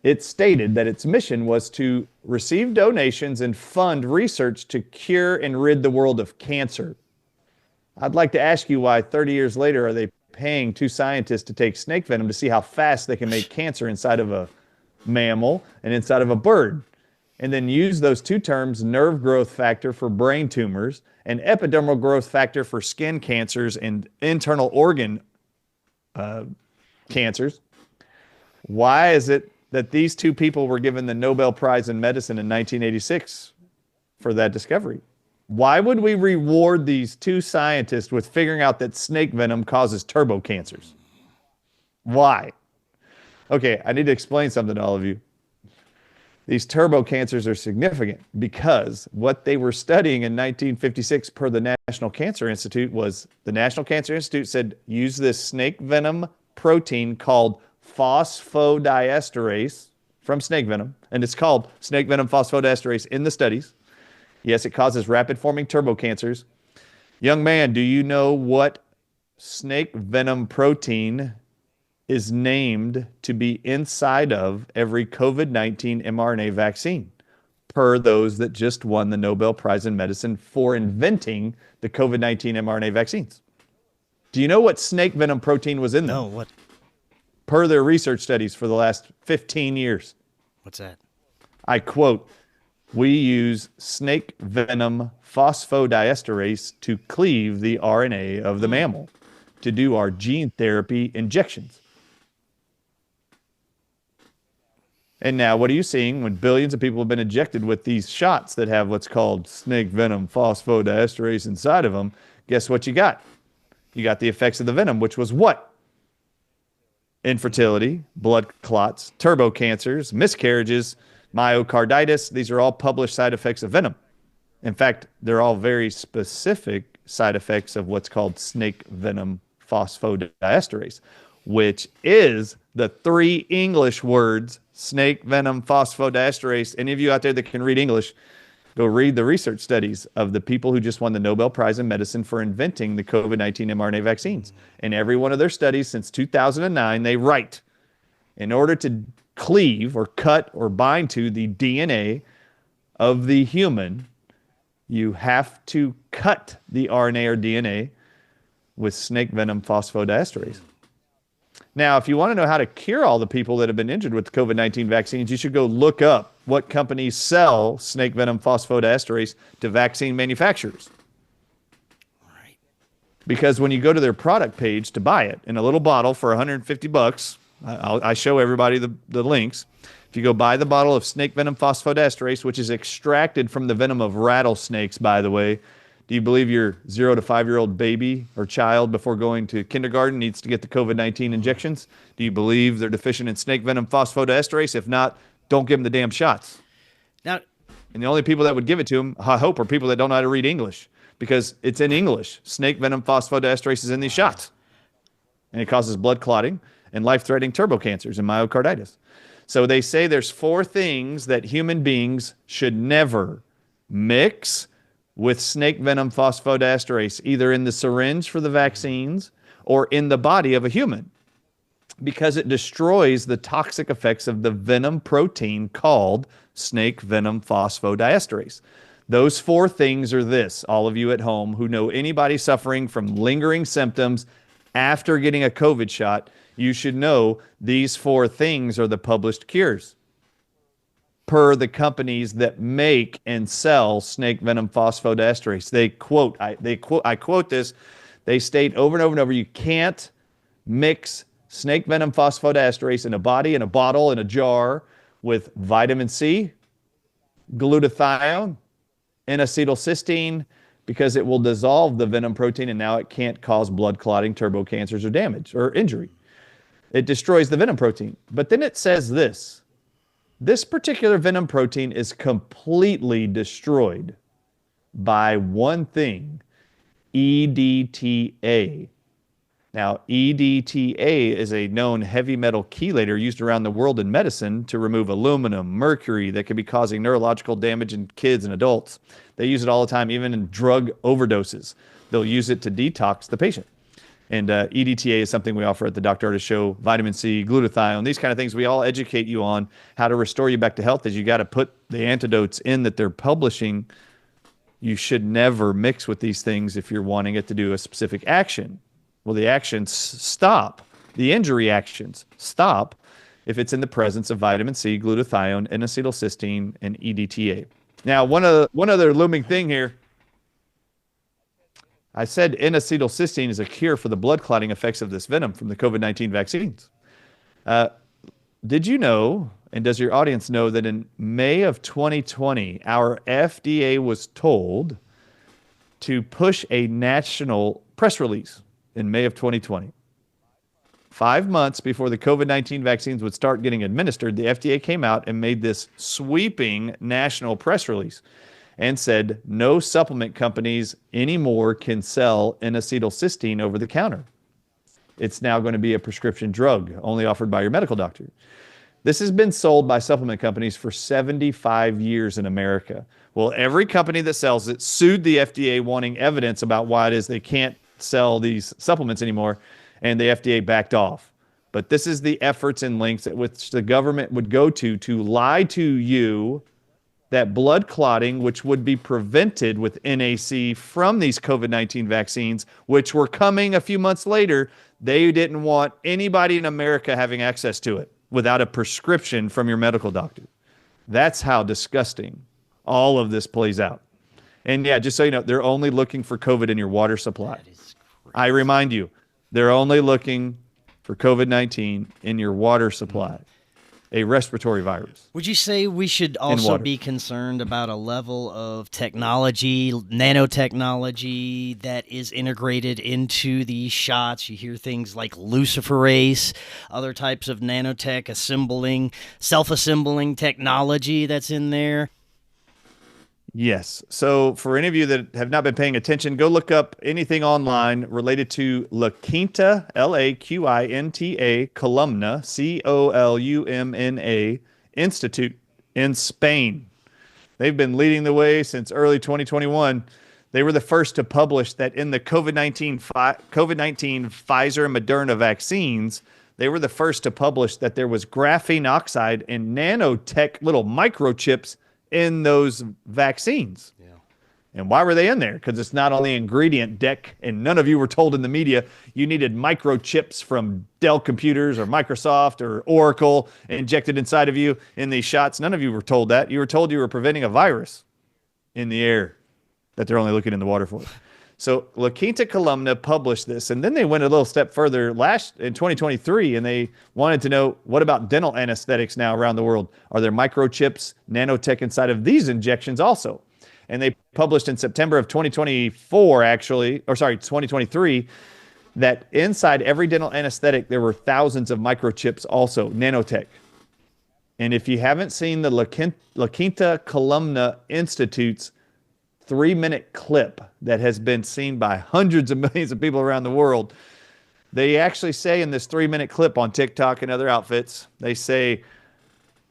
it stated that its mission was to receive donations and fund research to cure and rid the world of cancer. I'd like to ask you why 30 years later are they paying two scientists to take snake venom to see how fast they can make cancer inside of a mammal and inside of a bird, and then use those two terms, nerve growth factor for brain tumors and epidermal growth factor for skin cancers and internal organ cancers. Why is it that these two people were given the Nobel Prize in Medicine in 1986 for that discovery? Why would we reward these two scientists with figuring out that snake venom causes turbo cancers? Why? Okay, I need to explain something to all of you. These turbo cancers are significant because what they were studying in 1956 per the National Cancer Institute was the National Cancer Institute said use this snake venom protein called phosphodiesterase from snake venom, and it's called snake venom phosphodiesterase in the studies. Yes, it causes rapid forming turbo cancers. Young man, do you know what snake venom protein is named to be inside of every COVID-19 mRNA vaccine, per those that just won the Nobel Prize in Medicine for inventing the COVID-19 mRNA vaccines? Do you know what snake venom protein was in them? No, what? Per their research studies for the last 15 years. What's that? I quote, we use snake venom phosphodiesterase to cleave the RNA of the mammal to do our gene therapy injections. And now what are you seeing when billions of people have been injected with these shots that have what's called snake venom phosphodiesterase inside of them? Guess what you got? You got the effects of the venom, which was what? Infertility, blood clots, turbo cancers, miscarriages, myocarditis. These are all published side effects of venom. In fact, they're all very specific side effects of what's called snake venom phosphodiesterase, which is the three English words, snake venom phosphodiesterase. Any of you out there that can read English, go read the research studies of the people who just won the Nobel Prize in Medicine for inventing the COVID-19 mRNA vaccines. In every one of their studies since 2009, they write, in order to cleave or cut or bind to the DNA of the human, you have to cut the RNA or DNA with snake venom phosphodiesterase. Now, if you want to know how to cure all the people that have been injured with the COVID-19 vaccines, you should go look up what companies sell snake venom phosphodiesterase to vaccine manufacturers. Right. Because when you go to their product page to buy it in a little bottle for $150, I show everybody the links. If you go buy the bottle of snake venom phosphodiesterase, which is extracted from the venom of rattlesnakes, by the way, do you believe your 0 to 5-year-old baby or child before going to kindergarten needs to get the COVID-19 injections? Do you believe they're deficient in snake venom phosphodiesterase? If not, don't give them the damn shots. Now, And the only people that would give it to them, I hope, are people that don't know how to read English, because it's in English. Snake venom phosphodiesterase is in these shots. And it causes blood clotting and life-threatening turbo cancers and myocarditis. So they say there's 4 things that human beings should never mix with snake venom phosphodiesterase, either in the syringe for the vaccines or in the body of a human, because it destroys the toxic effects of the venom protein called snake venom phosphodiesterase. Those 4 things are this, all of you at home who know anybody suffering from lingering symptoms after getting a COVID shot, you should know these 4 things are the published cures per the companies that make and sell snake venom phosphodiesterase. I quote this, they state over and over and over, you can't mix snake venom phosphodiesterase in a body, in a bottle, in a jar with vitamin C, glutathione, and acetylcysteine, because it will dissolve the venom protein and now it can't cause blood clotting, turbo cancers, or damage or injury. It destroys the venom protein. But then it says this particular venom protein is completely destroyed by one thing, EDTA. Now, EDTA is a known heavy metal chelator used around the world in medicine to remove aluminum, mercury that could be causing neurological damage in kids and adults. They use it all the time, even in drug overdoses. They'll use it to detox the patient. And EDTA is something we offer at the Dr. Ardis Show. Vitamin C, glutathione, these kind of things. We all educate you on how to restore you back to health. Is you got to put the antidotes in that they're publishing. You should never mix with these things if you're wanting it to do a specific action. Well, the actions stop. The injury actions stop if it's in the presence of vitamin C, glutathione, N-acetylcysteine, and EDTA. Now, one other looming thing here. I said N-acetylcysteine is a cure for the blood clotting effects of this venom from the COVID-19 vaccines. Did you know, and does your audience know, that in May of 2020, our FDA was told to push a national press release in May of 2020. 5 months before the COVID-19 vaccines would start getting administered, the FDA came out and made this sweeping national press release and said no supplement companies anymore can sell N-acetylcysteine over the counter. It's now going to be a prescription drug only offered by your medical doctor. This has been sold by supplement companies for 75 years in America. Well, every company that sells it sued the FDA wanting evidence about why it is they can't sell these supplements anymore, and the FDA backed off. But this is the efforts and links at which the government would go to lie to you that blood clotting, which would be prevented with NAC from these COVID-19 vaccines, which were coming a few months later, they didn't want anybody in America having access to it without a prescription from your medical doctor. That's how disgusting all of this plays out. And yeah, just so you know, they're only looking for COVID in your water supply. I remind you, they're only looking for COVID-19 in your water supply, a respiratory virus. Would you say we should also be concerned about a level of technology, nanotechnology that is integrated into these shots? You hear things like luciferase, other types of nanotech assembling, self-assembling technology that's in there. Yes. So for any of you that have not been paying attention, go look up anything online related to La Quinta, L-A-Q-I-N-T-A, Columna, C-O-L-U-M-N-A, Institute in Spain. They've been leading the way since early 2021. They were the first to publish that in the COVID-19 Pfizer and Moderna vaccines, they were the first to publish that there was graphene oxide and nanotech little microchips in those vaccines. Yeah. And why were they in there? Because it's not on the ingredient deck, and none of you were told in the media you needed microchips from Dell Computers or Microsoft or Oracle injected inside of you in these shots. None of you were told that. You were told you were preventing a virus in the air that they're only looking in the water for. So La Quinta Columna published this, and then they went a little step further in 2023, and they wanted to know, what about dental anesthetics now around the world? Are there microchips, nanotech inside of these injections also? And they published in September of 2023, that inside every dental anesthetic, there were thousands of microchips also, nanotech. And if you haven't seen the La Quinta Columna Institute's 3-minute clip that has been seen by hundreds of millions of people around the world, they actually say in this 3-minute clip on TikTok and other outfits, they say,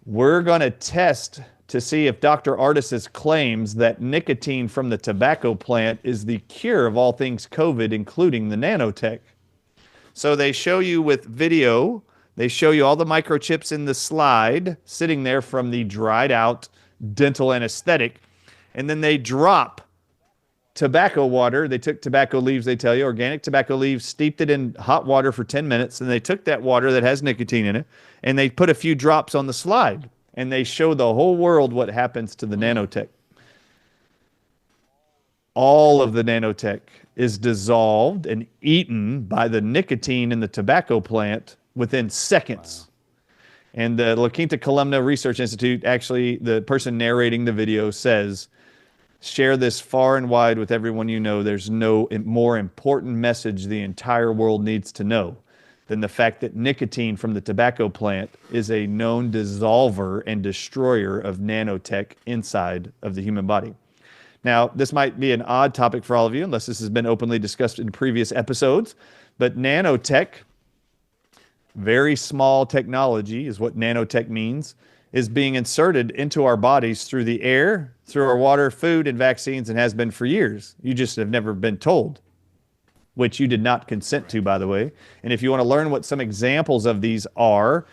we're going to test to see if Dr. Ardis's claims that nicotine from the tobacco plant is the cure of all things COVID, including the nanotech. So they show you with video, they show you all the microchips in the slide sitting there from the dried out dental anesthetic. And then they drop tobacco water. They took tobacco leaves, they tell you, organic tobacco leaves, steeped it in hot water for 10 minutes. And they took that water that has nicotine in it, and they put a few drops on the slide. And they show the whole world what happens to the nanotech. All of the nanotech is dissolved and eaten by the nicotine in the tobacco plant within seconds. Wow. And the La Quinta Columna Research Institute, actually, the person narrating the video says, share this far and wide with everyone you know. There's no more important message the entire world needs to know than the fact that nicotine from the tobacco plant is a known dissolver and destroyer of nanotech inside of the human body. Now, this might be an odd topic for all of you, unless this has been openly discussed in previous episodes, But nanotech, very small technology is what nanotech means, is being inserted into our bodies through the air, through our water, food, and vaccines, and has been for years. You just have never been told, which you did not consent to, by the way. And if you want to learn what some examples of these are,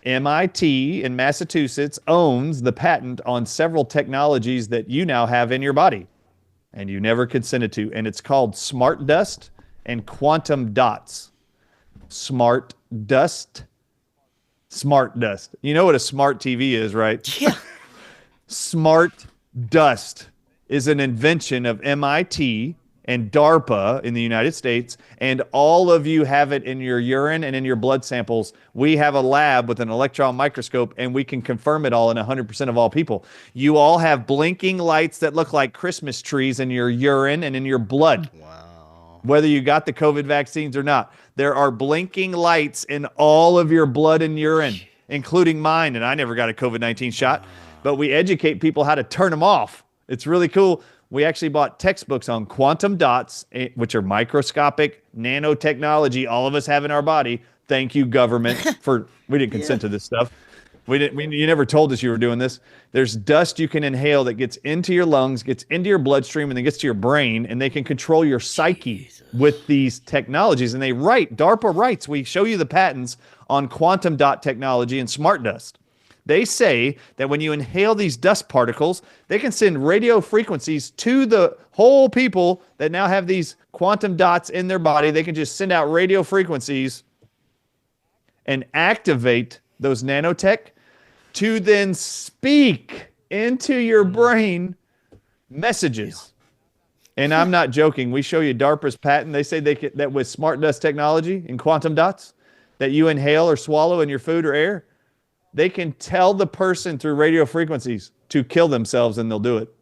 MIT in Massachusetts owns the patent on several technologies that you now have in your body and you never consented to. And it's called smart dust and quantum dots. Smart dust. Smart dust. You know what a smart TV is, right? Yeah. Smart dust is an invention of MIT and DARPA in the United States, and all of you have it in your urine and in your blood samples. We have a lab with an electron microscope, and we can confirm it all in 100% of all people. You all have blinking lights that look like Christmas trees in your urine and in your blood. Wow. Whether you got the COVID vaccines or not, there are blinking lights in all of your blood and urine, including mine, and I never got a COVID-19 shot, but we educate people how to turn them off. It's really cool. We actually bought textbooks on quantum dots, which are microscopic nanotechnology all of us have in our body. Thank you, government, we didn't consent to this stuff. You never told us you were doing this. There's dust you can inhale that gets into your lungs, gets into your bloodstream, and then gets to your brain, and they can control your psyche with these technologies. And DARPA writes, we show you the patents on quantum dot technology and smart dust. They say that when you inhale these dust particles, they can send radio frequencies to the whole people that now have these quantum dots in their body. They can just send out radio frequencies and activate those nanotech to then speak into your brain messages. And I'm not joking. We show you DARPA's patent. They say that with smart dust technology and quantum dots that you inhale or swallow in your food or air, they can tell the person through radio frequencies to kill themselves, and they'll do it.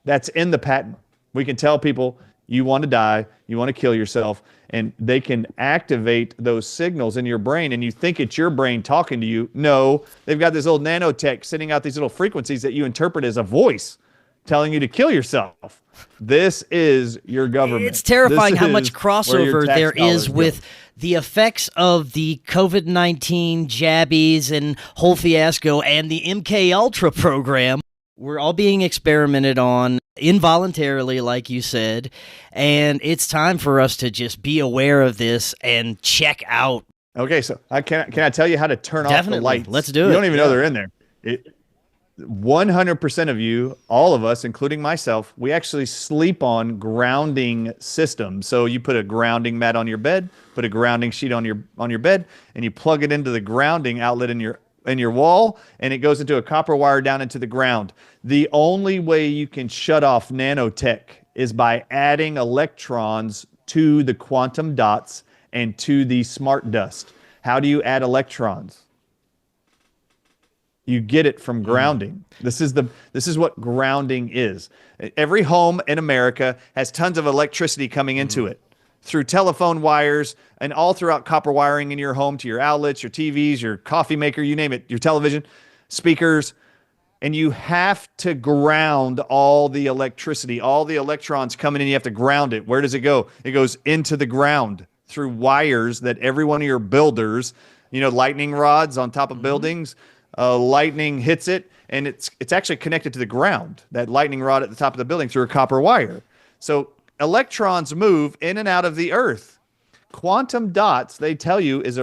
That's in the patent. We can tell people you want to die, you want to kill yourself, and they can activate those signals in your brain, and you think it's your brain talking to you. No, they've got this little nanotech sending out these little frequencies that you interpret as a voice telling you to kill yourself. This is your government. It's terrifying how much crossover there is with the effects of the COVID-19 jabbies and whole fiasco and the MK Ultra program. We're all being experimented on involuntarily, like you said, and it's time for us to just be aware of this and check out. Okay, so can I tell you how to turn off the lights? Let's do it. You don't even know they're in there. 100% of you, all of us, including myself, we actually sleep on grounding systems. So you put a grounding mat on your bed, put a grounding sheet on your bed, and you plug it into the grounding outlet in your wall, and it goes into a copper wire down into the ground. The only way you can shut off nanotech is by adding electrons to the quantum dots and to the smart dust. How do you add electrons? You get it from grounding. This is what grounding is. Every home in America has tons of electricity coming into it through telephone wires and all throughout copper wiring in your home to your outlets, your TVs, your coffee maker, you name it, your television, speakers. And you have to ground all the electricity, all the electrons coming in. You have to ground it. Where does it go? It goes into the ground through wires that every one of your builders, lightning rods on top of buildings, lightning hits it, and it's actually connected to the ground, that lightning rod at the top of the building, through a copper wire. So electrons move in and out of the earth. Quantum dots, they tell you, is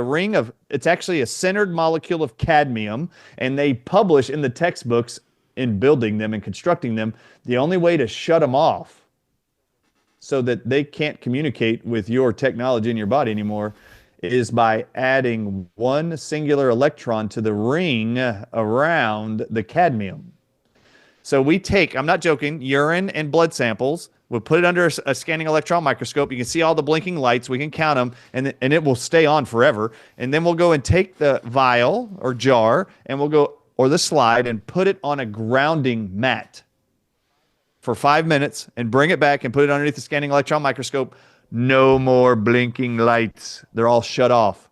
it's actually a centered molecule of cadmium, and they publish in the textbooks in building them and constructing them, the only way to shut them off so that they can't communicate with your technology in your body anymore is by adding one singular electron to the ring around the cadmium. So we take, I'm not joking, urine and blood samples. We'll put it under a scanning electron microscope. You can see all the blinking lights. We can count them, and it will stay on forever. And then we'll go and take the vial or jar, or the slide, and put it on a grounding mat for 5 minutes and bring it back and put it underneath the scanning electron microscope. No more blinking lights. They're all shut off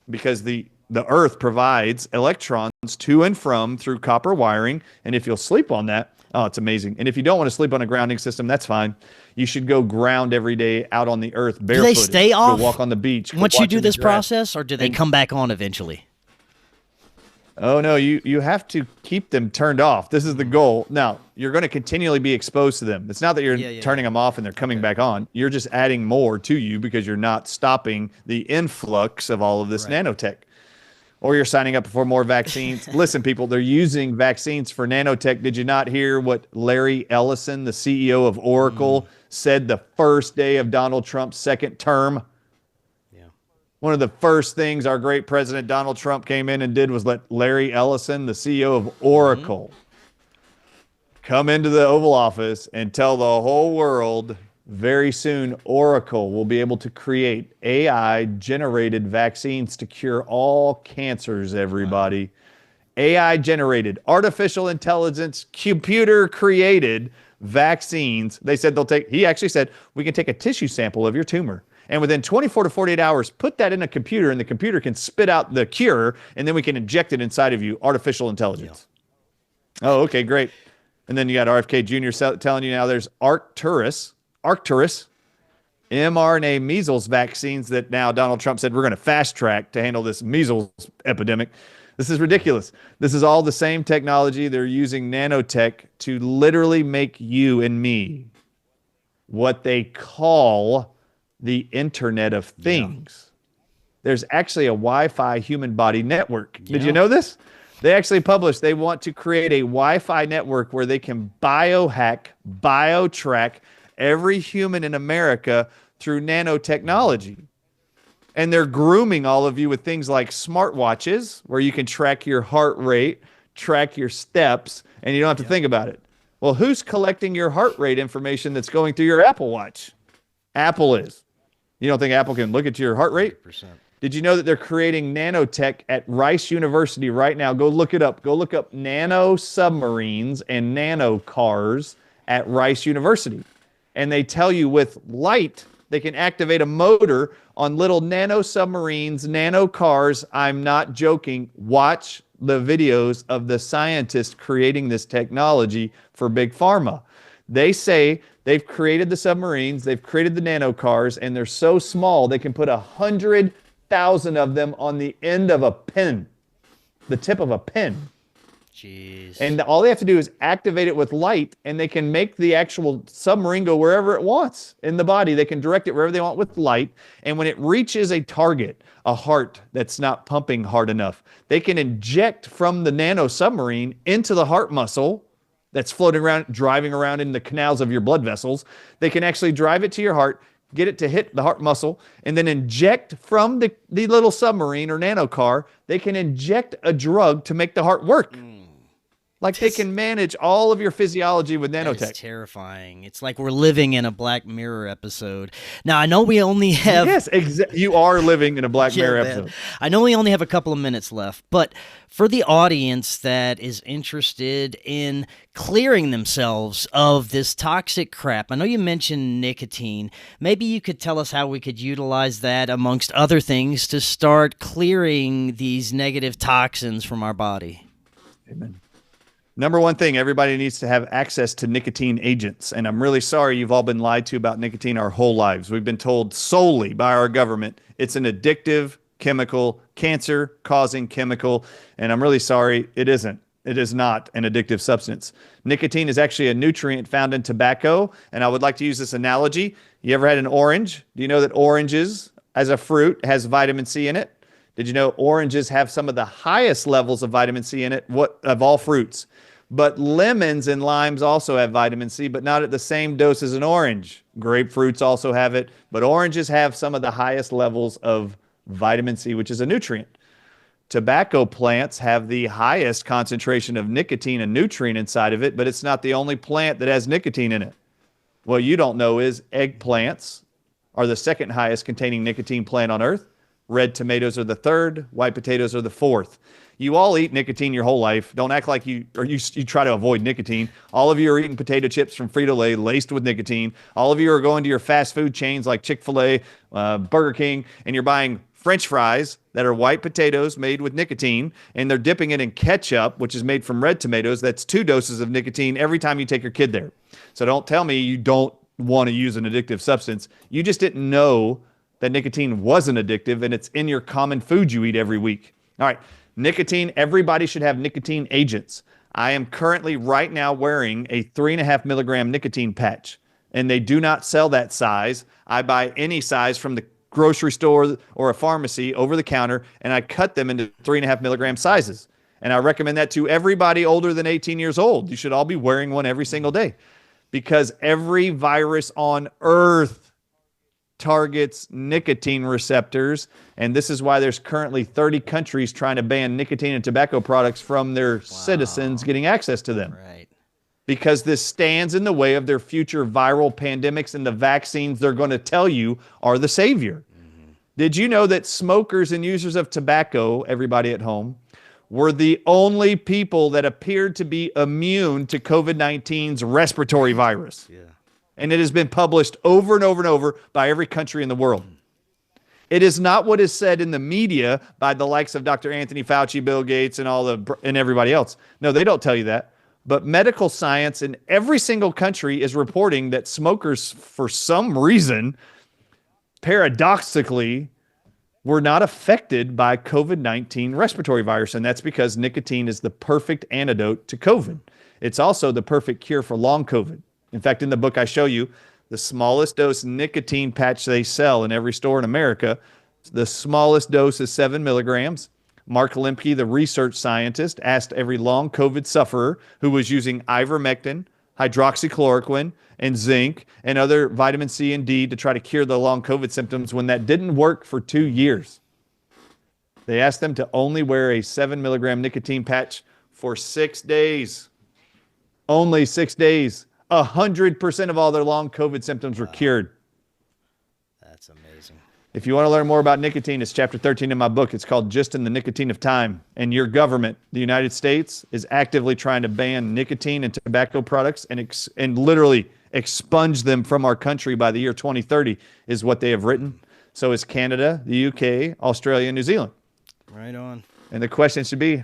because the earth provides electrons to and from through copper wiring. And if you'll sleep on that, oh, it's amazing. And if you don't want to sleep on a grounding system, that's fine. You should go ground every day out on the earth Do barefooted. they stay off? Go walk on the beach. Once you do watch in the this grass. process, or do they come back on eventually? Oh, no, you have to keep them turned off. This is the goal. Now, you're going to continually be exposed to them. It's not that you're turning them off and they're coming back on. You're just adding more to you because you're not stopping the influx of all of this nanotech. Or you're signing up for more vaccines. Listen, people, they're using vaccines for nanotech. Did you not hear what Larry Ellison, the CEO of Oracle, said the first day of Donald Trump's second term? One of the first things our great president Donald Trump came in and did was let Larry Ellison, the CEO of Oracle, come into the Oval Office and tell the whole world very soon Oracle will be able to create AI-generated vaccines to cure all cancers, everybody. AI-generated, artificial intelligence, computer-created vaccines. They said he actually said, we can take a tissue sample of your tumor. And within 24 to 48 hours, put that in a computer, and the computer can spit out the cure, and then we can inject it inside of you, artificial intelligence. Oh, okay, great. And then you got RFK Jr. telling you now there's Arcturus, mRNA measles vaccines that now Donald Trump said we're going to fast track to handle this measles epidemic. This is ridiculous. This is all the same technology. They're using nanotech to literally make you and me what they call the Internet of Things. There's actually a Wi-Fi human body network. Did you know this? They actually published, they want to create a Wi-Fi network where they can biohack, biotrack every human in America through nanotechnology. And they're grooming all of you with things like smartwatches, where you can track your heart rate, track your steps, and you don't have to think about it. Well, who's collecting your heart rate information that's going through your Apple Watch? Apple is. You don't think Apple can look at your heart rate? 100%. Did you know that they're creating nanotech at Rice University right now? Go look it up. Go look up nano submarines and nano cars at Rice University. And they tell you with light, they can activate a motor on little nano submarines, nano cars. I'm not joking. Watch the videos of the scientists creating this technology for Big Pharma. They say they've created the submarines, they've created the nano cars, and they're so small they can put 100,000 of them on the end of a pen, the tip of a pen. Jeez. And all they have to do is activate it with light, and they can make the actual submarine go wherever it wants in the body. They can direct it wherever they want with light. And when it reaches a target, a heart that's not pumping hard enough, they can inject from the nano submarine into the heart muscle that's floating around, driving around in the canals of your blood vessels. They can actually drive it to your heart, get it to hit the heart muscle, and then inject from the little submarine or nano car. They can inject a drug to make the heart work. Like they can manage all of your physiology with nanotech. That is terrifying. It's like we're living in a Black Mirror episode. Now, I know we only have... Yes, you are living in a Black Mirror episode. I know we only have a couple of minutes left, but for the audience that is interested in clearing themselves of this toxic crap, I know you mentioned nicotine. Maybe you could tell us how we could utilize that amongst other things to start clearing these negative toxins from our body. Amen. Number one thing, everybody needs to have access to nicotine agents. And I'm really sorry you've all been lied to about nicotine our whole lives. We've been told solely by our government it's an addictive chemical, cancer-causing chemical. And I'm really sorry, it isn't. It is not an addictive substance. Nicotine is actually a nutrient found in tobacco. And I would like to use this analogy. You ever had an orange? Do you know that oranges, as a fruit, has vitamin C in it? Did you know oranges have some of the highest levels of vitamin C in it of all fruits? But lemons and limes also have vitamin C, but not at the same dose as an orange. Grapefruits also have it, but oranges have some of the highest levels of vitamin C, which is a nutrient. Tobacco plants have the highest concentration of nicotine and nutrient inside of it, but it's not the only plant that has nicotine in it. What you don't know is eggplants are the second highest containing nicotine plant on earth. Red tomatoes are the third, white potatoes are the fourth. You all eat nicotine your whole life. Don't act like you try to avoid nicotine. All of you are eating potato chips from Frito-Lay laced with nicotine. All of you are going to your fast food chains like Chick-fil-A, Burger King, and you're buying French fries that are white potatoes made with nicotine, and they're dipping it in ketchup, which is made from red tomatoes. That's 2 doses of nicotine every time you take your kid there. So don't tell me you don't want to use an addictive substance. You just didn't know that nicotine wasn't addictive, and it's in your common food you eat every week. All right, nicotine, everybody should have nicotine agents. I am currently right now wearing a 3.5 milligram nicotine patch, and they do not sell that size. I buy any size from the grocery store or a pharmacy over the counter, and I cut them into 3.5 milligram sizes. And I recommend that to everybody older than 18 years old. You should all be wearing one every single day, because every virus on earth targets nicotine receptors. And this is why there's currently 30 countries trying to ban nicotine and tobacco products from their citizens getting access to them. Right. Because this stands in the way of their future viral pandemics, and the vaccines they're going to tell you are the savior. Mm-hmm. Did you know that smokers and users of tobacco, everybody at home, were the only people that appeared to be immune to COVID-19's respiratory virus? Yeah. And it has been published over and over and over by every country in the world. It is not what is said in the media by the likes of Dr. Anthony Fauci, Bill Gates, and everybody else. No, they don't tell you that. But medical science in every single country is reporting that smokers, for some reason, paradoxically, were not affected by COVID-19 respiratory virus. And that's because nicotine is the perfect antidote to COVID. It's also the perfect cure for long COVID. In fact, in the book I show you, the smallest dose nicotine patch they sell in every store in America, the smallest dose is 7 milligrams. Mark Lemke, the research scientist, asked every long COVID sufferer who was using ivermectin, hydroxychloroquine, and zinc, and other vitamin C and D to try to cure the long COVID symptoms when that didn't work for 2 years. They asked them to only wear a 7 milligram nicotine patch for 6 days. Only 6 days. 100% of all their long COVID symptoms were cured. That's amazing. If you want to learn more about nicotine, it's chapter 13 in my book. It's called Just in the Nicotine of Time. And your government, the United States, is actively trying to ban nicotine and tobacco products and literally expunge them from our country by the year 2030 is what they have written. So is Canada, the UK, Australia, and New Zealand. Right on. And the question should be,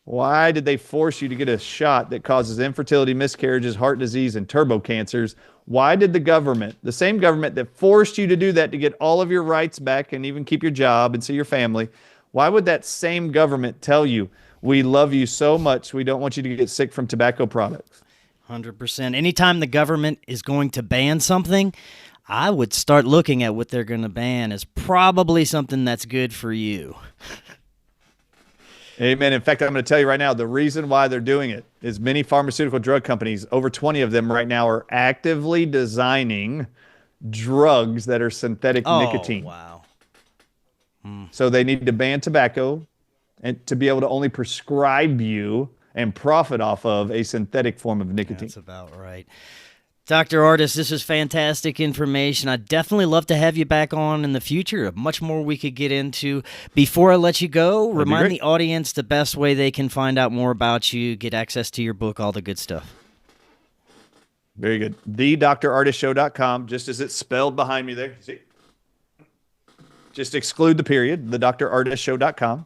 why did they force you to get a shot that causes infertility, miscarriages, heart disease, and turbo cancers? Why did the government, the same government that forced you to do that to get all of your rights back and even keep your job and see your family, why would that same government tell you, we love you so much, we don't want you to get sick from tobacco products? 100%. Anytime the government is going to ban something, I would start looking at what they're going to ban as probably something that's good for you. Amen. In fact, I'm going to tell you right now, the reason why they're doing it is many pharmaceutical drug companies, over 20 of them right now, are actively designing drugs that are synthetic nicotine. Wow. So they need to ban tobacco and to be able to only prescribe you and profit off of a synthetic form of nicotine. That's about right. Dr. Ardis, this is fantastic information. I'd definitely love to have you back on in the future. Much more we could get into. Before I let you go, remind the audience the best way they can find out more about you, get access to your book, all the good stuff. Very good. TheDrArdisShow.com, just as it's spelled behind me there. See? Just exclude the period, TheDrArdisShow.com.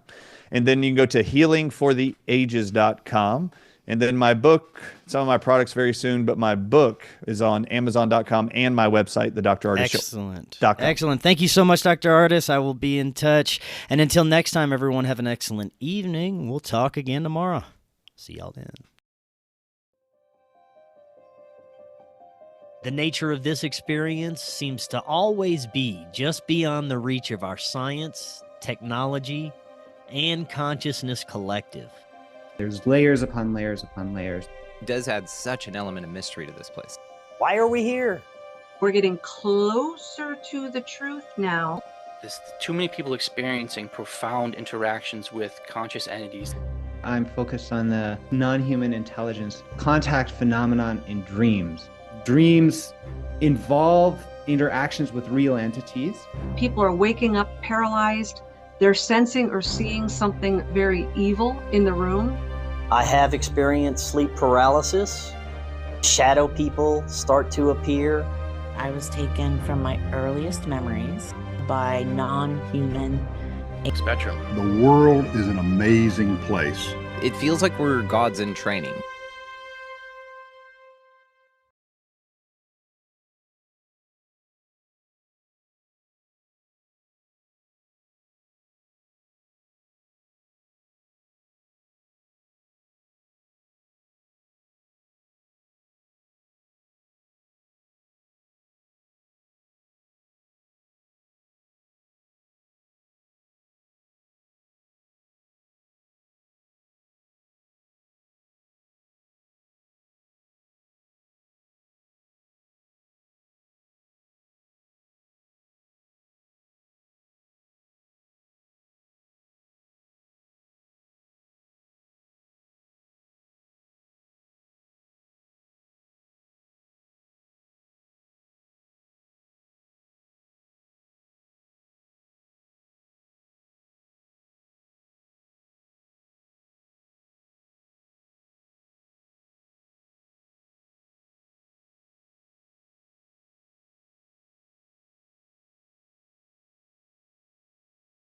And then you can go to HealingForTheAges.com. And then my book, some of my products very soon, but my book is on Amazon.com and my website, TheDrArdisShow.com. Excellent. Thank you so much, Dr. Ardis. I will be in touch. And until next time, everyone, have an excellent evening. We'll talk again tomorrow. See y'all then. The nature of this experience seems to always be just beyond the reach of our science, technology, and consciousness collective. There's layers upon layers upon layers. It does add such an element of mystery to this place. Why are we here? We're getting closer to the truth now. There's too many people experiencing profound interactions with conscious entities. I'm focused on the non-human intelligence contact phenomenon in dreams. Dreams involve interactions with real entities. People are waking up paralyzed. They're sensing or seeing something very evil in the room. I have experienced sleep paralysis. Shadow people start to appear. I was taken from my earliest memories by non-human Spectrum. The world is an amazing place. It feels like we're gods in training.